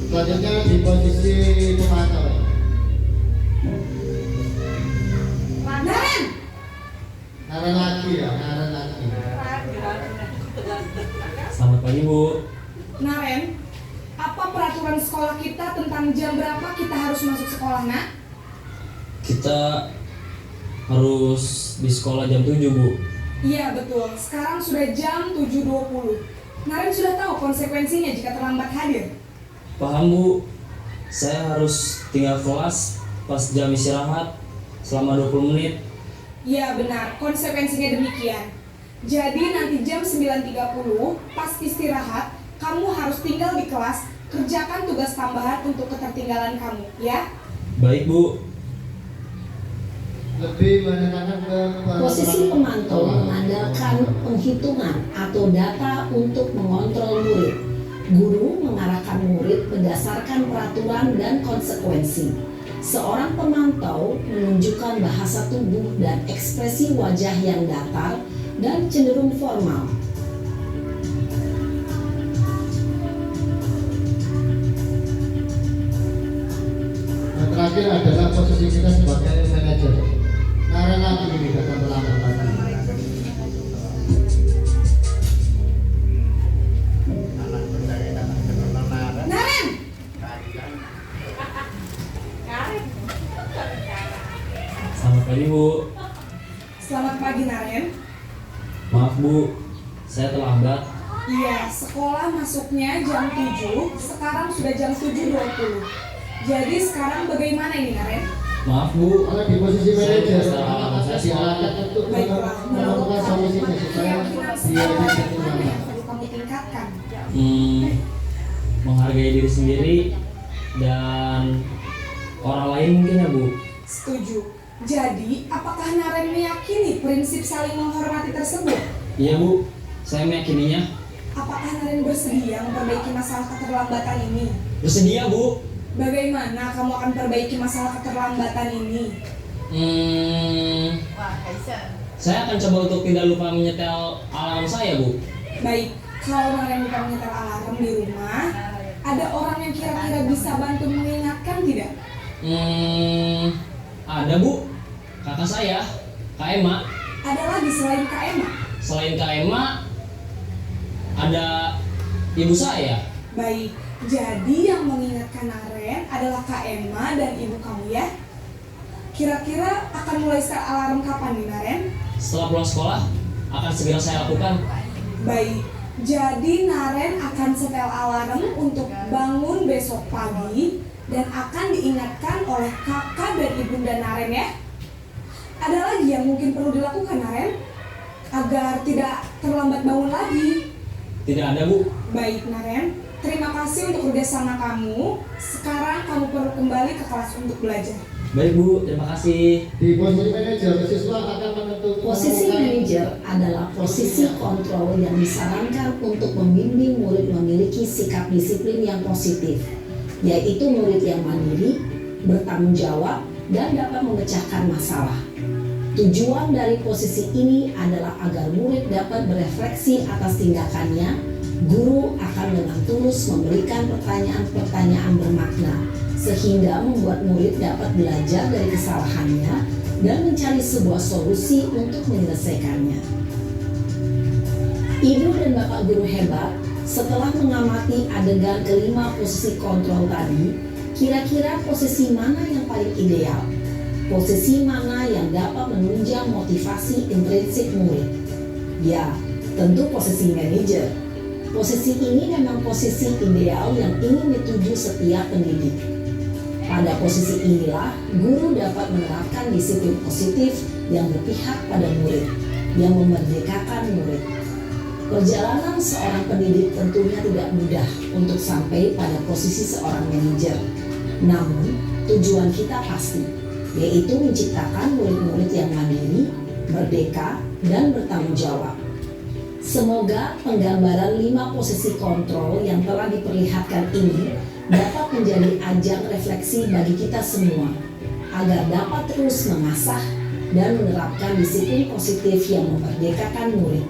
Selanjutnya di posisi pemantau.
Naren,
Naren lagi ya, Naren lagi.
Selamat pagi Bu.
Naren, apa peraturan sekolah kita tentang jam berapa kita harus masuk sekolah, nak?
Kita harus di sekolah jam 7 Bu.
Iya betul, sekarang sudah jam 7.20. Naren sudah tahu konsekuensinya jika terlambat hadir.
Paham Bu, saya harus tinggal kelas pas jam istirahat selama 20 menit.
Iya benar, konsekuensinya demikian. Jadi nanti jam 9.30 pas istirahat, kamu harus tinggal di kelas, kerjakan tugas tambahan untuk ketertinggalan kamu, ya?
Baik Bu.
Lebih menekankan ke
Posisi pemantau mengandalkan penghitungan atau data untuk mengontrol murid. Guru mengarahkan murid berdasarkan peraturan dan konsekuensi. Seorang pemantau menunjukkan bahasa tubuh dan ekspresi wajah yang datar dan cenderung formal.
Yang terakhir adalah posisi kita sebagai manajer. Naren lagi ini datang terlambat lagi.
Naren,
Selamat pagi Bu.
selamat pagi Naren.
Maaf Bu, saya terlambat.
Iya, sekolah masuknya jam 7, sekarang sudah jam 7.20. Jadi sekarang bagaimana ini Naren?
Maaf Bu,
Kalau di posisi manajer,
Saya
anak-anak
saya
diarahkan untuk
Baiklah,
menemukan solusinya supaya
keyakinan
dia
sekolah
bisa
yang mana
kembali.
yang perlu kamu tingkatkan?
menghargai diri sendiri dan orang lain mungkin ya Bu.
Setuju. Jadi, apakah Naren meyakini prinsip saling menghormati tersebut?
Iya Bu, saya meyakininya.
Apakah Naren bersedia memperbaiki masalah keterlambatan ini?
Bersedia Bu.
Bagaimana kamu akan perbaiki masalah keterlambatan ini?
Wah, Kaisar.
Saya akan coba untuk tidak lupa menyetel alarm saya Bu.
Baik, kalau Naren lupa menyetel alarm di rumah, ada orang yang kira-kira bisa bantu mengingatkan tidak?
Ada Bu, kakak saya, Kak Emma.
Ada lagi selain Kak Emma?
Selain Kak Emma, ada ibu saya.
Baik, jadi yang mengingatkan Naren adalah Kak Emma dan ibu kamu ya? Kira-kira akan mulai start alarm kapan nih Naren?
Setelah pulang sekolah, akan segera saya lakukan.
Baik, jadi Naren akan setel alarm untuk bangun besok pagi dan akan diingatkan oleh kakak dan ibunda Naren ya. Ada lagi yang mungkin perlu dilakukan Naren agar tidak terlambat bangun lagi.
Tidak ada Bu.
Baik Naren, terima kasih untuk kerjasama kamu. Sekarang kamu perlu kembali ke kelas untuk belajar.
Baik Bu, terima kasih.
Di posisi manajer, siswa akan menentukan
Posisi manajer adalah posisi kontrol yang disarankan untuk membimbing murid memiliki sikap disiplin yang positif, yaitu murid yang mandiri, bertanggung jawab, dan dapat memecahkan masalah. Tujuan dari posisi ini adalah agar murid dapat berefleksi atas tindakannya. Guru akan dengan tulus memberikan pertanyaan-pertanyaan bermakna, sehingga membuat murid dapat belajar dari kesalahannya dan mencari sebuah solusi untuk menyelesaikannya. Ibu dan Bapak guru hebat, setelah mengamati adegan kelima posisi kontrol tadi, kira-kira posisi mana yang paling ideal? Posisi mana yang dapat menunjang motivasi intrinsik murid? Ya, tentu posisi manajer. Posisi ini memang posisi ideal yang ingin dituju setiap pendidik. Pada posisi inilah, guru dapat menerapkan disiplin positif yang berpihak pada murid, yang memerdekakan murid. Perjalanan seorang pendidik tentunya tidak mudah untuk sampai pada posisi seorang manajer. Namun, tujuan kita pasti, yaitu menciptakan murid-murid yang mandiri, merdeka, dan bertanggung jawab. Semoga penggambaran 5 posisi kontrol yang telah diperlihatkan ini dapat menjadi ajang refleksi bagi kita semua, agar dapat terus mengasah dan menerapkan disiplin positif yang memerdekakan murid.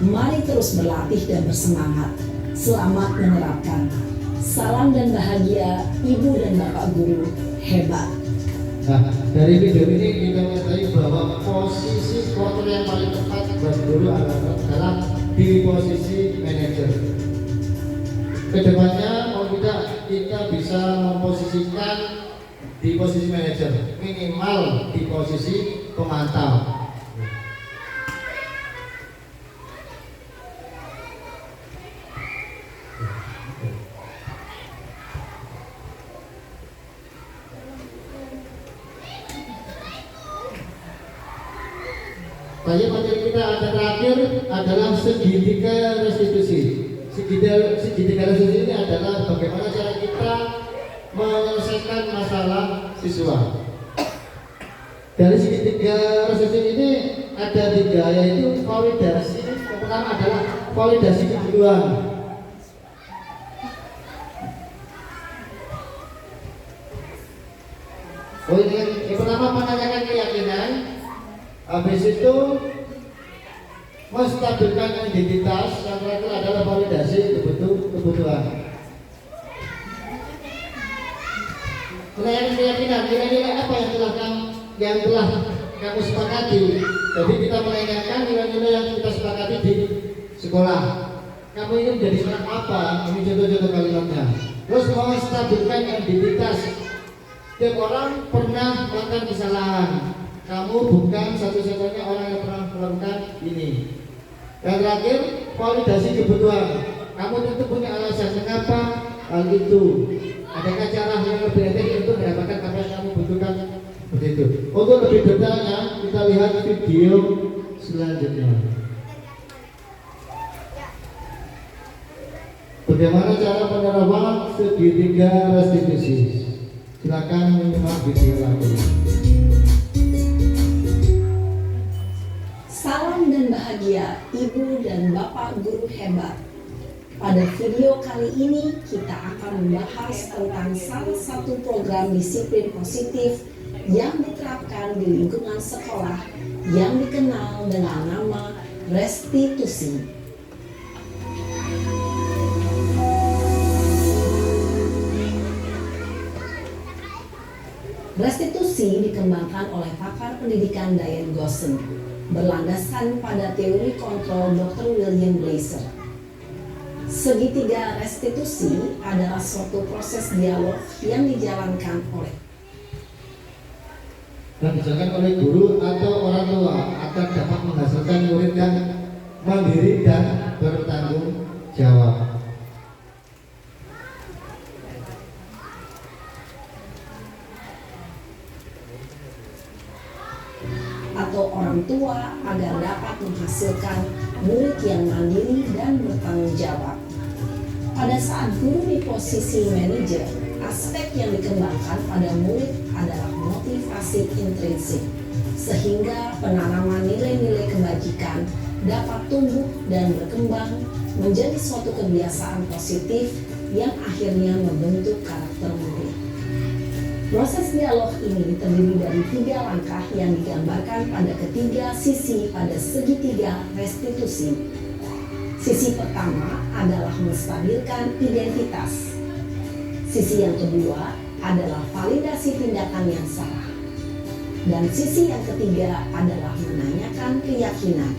Mari terus berlatih dan bersemangat. Selamat menerapkan. Salam dan bahagia Ibu dan Bapak Guru hebat.
Nah, dari video ini kita mengetahui bahwa posisi porter yang paling tepat buat guru adalah di posisi manajer. Kedepannya mau tidak kita bisa memposisikan di posisi manajer, minimal di posisi pemantau. Tadi materi kita ada terakhir adalah segitiga restitusi. Segitiga restitusi ini adalah bagaimana cara kita menyelesaikan masalah siswa. Dari segitiga restitusi ini ada 3, yaitu validasi. Yang pertama adalah validasi kebutuhan. Yang pertama menanyakan keyakinan. Habis itu menstabilkan identitas, yang terakhir adalah validasi kebutuhan. Menanyakan keyakinan, nilai-nilai apa yang telah kamu sepakati. Jadi kita menanyakan nilai-nilai yang kita sepakati di sekolah. Kamu ini menjadi seorang apa? Ini contoh-contoh kalimatnya. Terus menstabilkan identitas. Setiap orang pernah melakukan kesalahan. Kamu bukan satu-satunya orang yang pernah melakukan ini. Dan terakhir, validasi kebutuhan. Kamu tentu punya alasan mengapa hal itu. Adakah cara yang lebih efektif untuk mendapatkan apa yang kamu butuhkan? Seperti itu. Untuk lebih detailnya, kita lihat video selanjutnya. Bagaimana cara penerapan segitiga restitusi? Silakan menyimak video lagi.
Salam dan bahagia Ibu dan Bapak Guru hebat. Pada video kali ini kita akan membahas tentang salah satu program disiplin positif yang diterapkan di lingkungan sekolah yang dikenal dengan nama restitusi. Restitusi dikembangkan oleh pakar pendidikan Diane Gosson, berlandaskan pada teori kontrol Dr. William Blaser. Segitiga restitusi adalah suatu proses dialog yang dijalankan oleh
guru atau orang tua agar dapat menghasilkan murid yang mandiri dan bertanggung jawab.
atau orang tua agar dapat menghasilkan murid yang mandiri dan bertanggung jawab. Pada saat guru di posisi manajer, aspek yang dikembangkan pada murid adalah motivasi intrinsik, sehingga penanaman nilai-nilai kebajikan dapat tumbuh dan berkembang menjadi suatu kebiasaan positif yang akhirnya membentuk karakter murid. Proses dialog ini terdiri dari 3 langkah yang digambarkan pada ketiga sisi pada segitiga restitusi. Sisi pertama adalah menstabilkan identitas. Sisi yang kedua adalah validasi tindakan yang salah. Dan sisi yang ketiga adalah menanyakan keyakinan.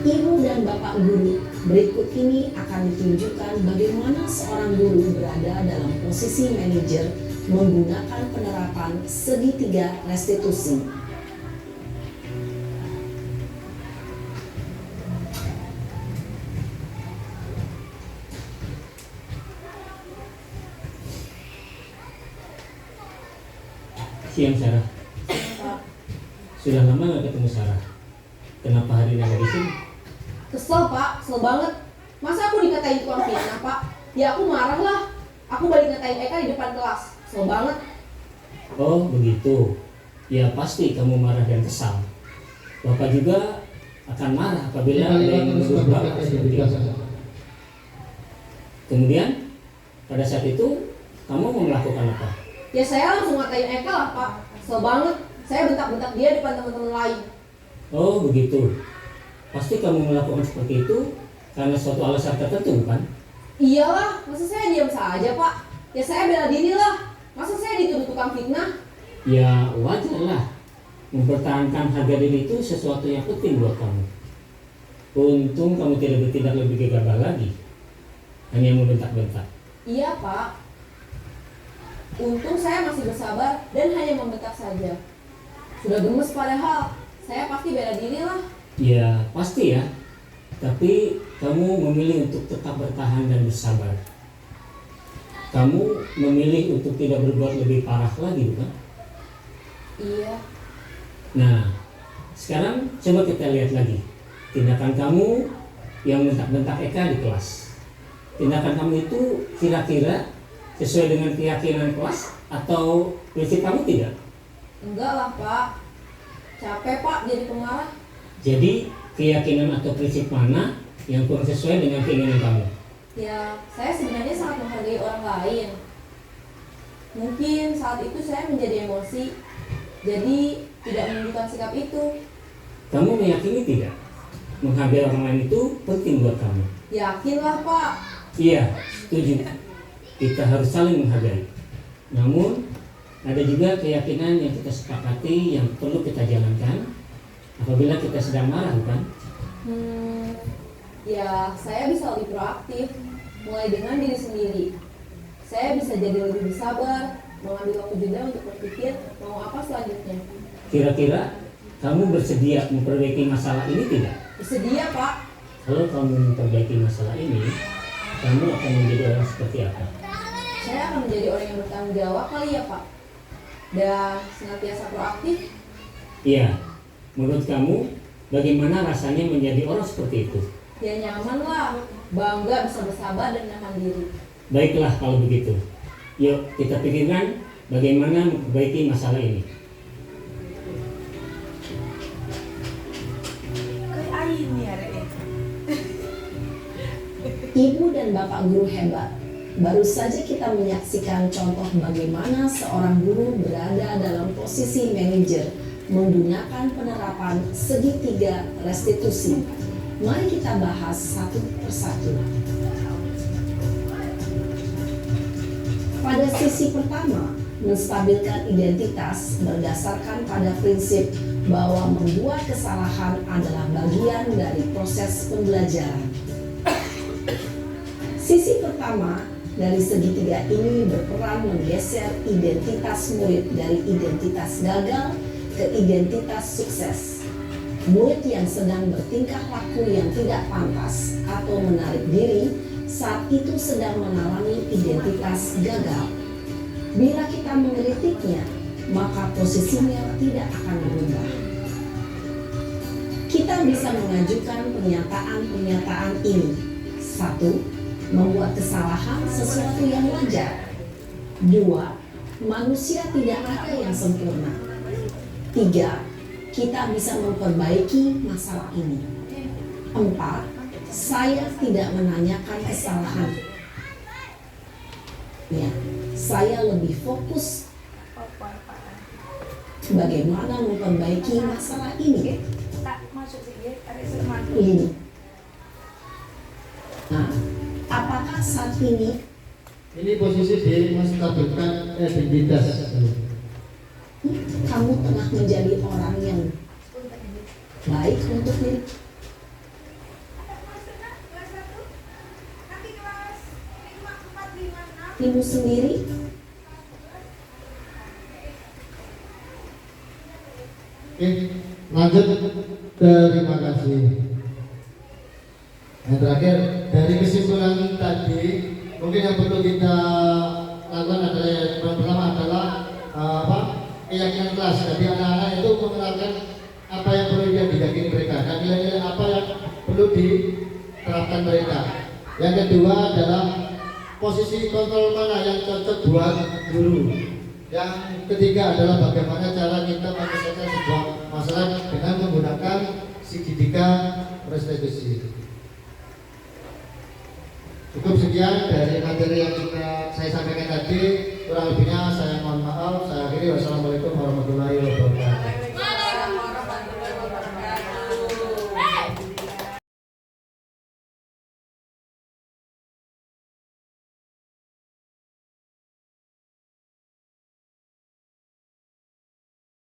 Ibu dan Bapak Guru, berikut ini akan ditunjukkan bagaimana seorang guru berada dalam posisi manajer menggunakan penerapan segitiga restitusi.
Siang Sarah. Sudah lama nggak ketemu Sarah. Kenapa hari ini ada di sini?
Kesel Pak, kesel banget. Masa aku dikatain tukang fitnah Pak? Ya aku marah lah. Aku balik ngatain Eka di depan kelas. Kesel banget.
Oh begitu. Ya pasti kamu marah dan kesal. Bapak juga akan marah apabila ada yang menuduh Bapak seperti itu. Kemudian pada saat itu kamu mau melakukan apa?
Ya saya langsung ngatain Eka lah Pak. Kesel banget. Saya bentak-bentak dia depan teman-teman lain.
Oh begitu. Pasti kamu melakukan seperti itu karena suatu alasan tertentu, bukan?
Iyalah, masa saya diam saja Pak? Ya saya bela diri lah. Masa saya dituduh tukang fitnah?
Ya wajar lah. Mempertahankan harga diri itu sesuatu yang penting buat kamu. Untung kamu tidak bertindak lebih gegabah lagi. Hanya membentak-bentak.
Iya Pak. Untung saya masih bersabar dan hanya membentak saja. Sudah gemes padahal. Saya pasti bela diri lah.
Ya pasti ya. Tapi kamu memilih untuk tetap bertahan dan bersabar. Kamu memilih untuk tidak berbuat lebih parah lagi, bukan?
Iya.
Nah, sekarang coba kita lihat lagi tindakan kamu yang bentak-bentak Eka di kelas. Tindakan kamu itu kira-kira sesuai dengan keyakinan kelas atau prinsip kamu tidak?
Enggak lah Pak. Capek Pak jadi pengarah.
Jadi keyakinan atau prinsip mana yang kurang sesuai dengan keinginan kamu?
Ya, saya sebenarnya sangat menghargai orang lain. Mungkin saat itu saya menjadi emosi, jadi tidak menunjukkan sikap itu.
Kamu meyakini tidak? Menghargai orang lain itu penting buat kamu.
Yakinlah Pak.
Iya, setuju. Kita harus saling menghargai. Namun, ada juga keyakinan yang kita sepakati yang perlu kita jalankan apabila kita sedang marah, bukan?
Ya, saya bisa lebih proaktif, mulai dengan diri sendiri. Saya bisa jadi lebih bersabar, mengambil waktu jeda untuk berpikir mau apa selanjutnya.
Kira-kira kamu bersedia memperbaiki masalah ini tidak?
Bersedia Pak.
Kalau kamu memperbaiki masalah ini, kamu akan menjadi orang seperti apa?
Saya akan menjadi orang yang bertanggung jawab kali ya Pak. Dan senantiasa proaktif.
Iya, menurut kamu bagaimana rasanya menjadi orang seperti itu?
Ya nyaman lah, bangga bisa bersabar dan menahan diri.
Baiklah kalau begitu. Yuk kita pikirkan bagaimana memperbaiki masalah ini.
Ibu dan Bapak guru hebat, baru saja kita menyaksikan contoh bagaimana seorang guru berada dalam posisi manajer menggunakan penerapan segitiga restitusi. Mari kita bahas satu persatu. Pada sisi pertama, menstabilkan identitas berdasarkan pada prinsip bahwa membuat kesalahan adalah bagian dari proses pembelajaran. Sisi pertama dari segitiga ini berperan menggeser identitas murid dari identitas gagal ke identitas sukses. Murid yang sedang bertingkah laku yang tidak pantas atau menarik diri saat itu sedang mengalami identitas gagal. Bila kita mengkritiknya, maka posisinya tidak akan berubah. Kita bisa mengajukan pernyataan-pernyataan ini. 1. Membuat kesalahan sesuatu yang wajar. 2. Manusia tidak ada yang sempurna. 3. Kita bisa memperbaiki masalah ini. 4. Saya tidak menanyakan kesalahan. Ya, saya lebih fokus bagaimana memperbaiki masalah ini. Ini. Nah, apakah saat ini
posisi di menstabilkan identitas.
kamu tengah menjadi orang yang baik untuk dirimu sendiri?
Oke, lanjut. Terima kasih. Yang terakhir, dari kesimpulan tadi, mungkin yang perlu kita lakukan adalah yang pertama adalah keyakinan kelas. Jadi anak-anak itu mengenalkan apa yang perlu yang diyakini mereka dan nilai-nilai apa yang perlu diterapkan mereka. Yang kedua adalah posisi kontrol mana yang cocok buat guru. Yang ketiga adalah bagaimana cara kita menyelesaikan sebuah masalah dengan menggunakan segitiga restitusi. Cukup sekian dari materi yang saya sampaikan tadi. Kurang lebihnya saya mohon maaf. Saya akhiri. Wassalamualaikum.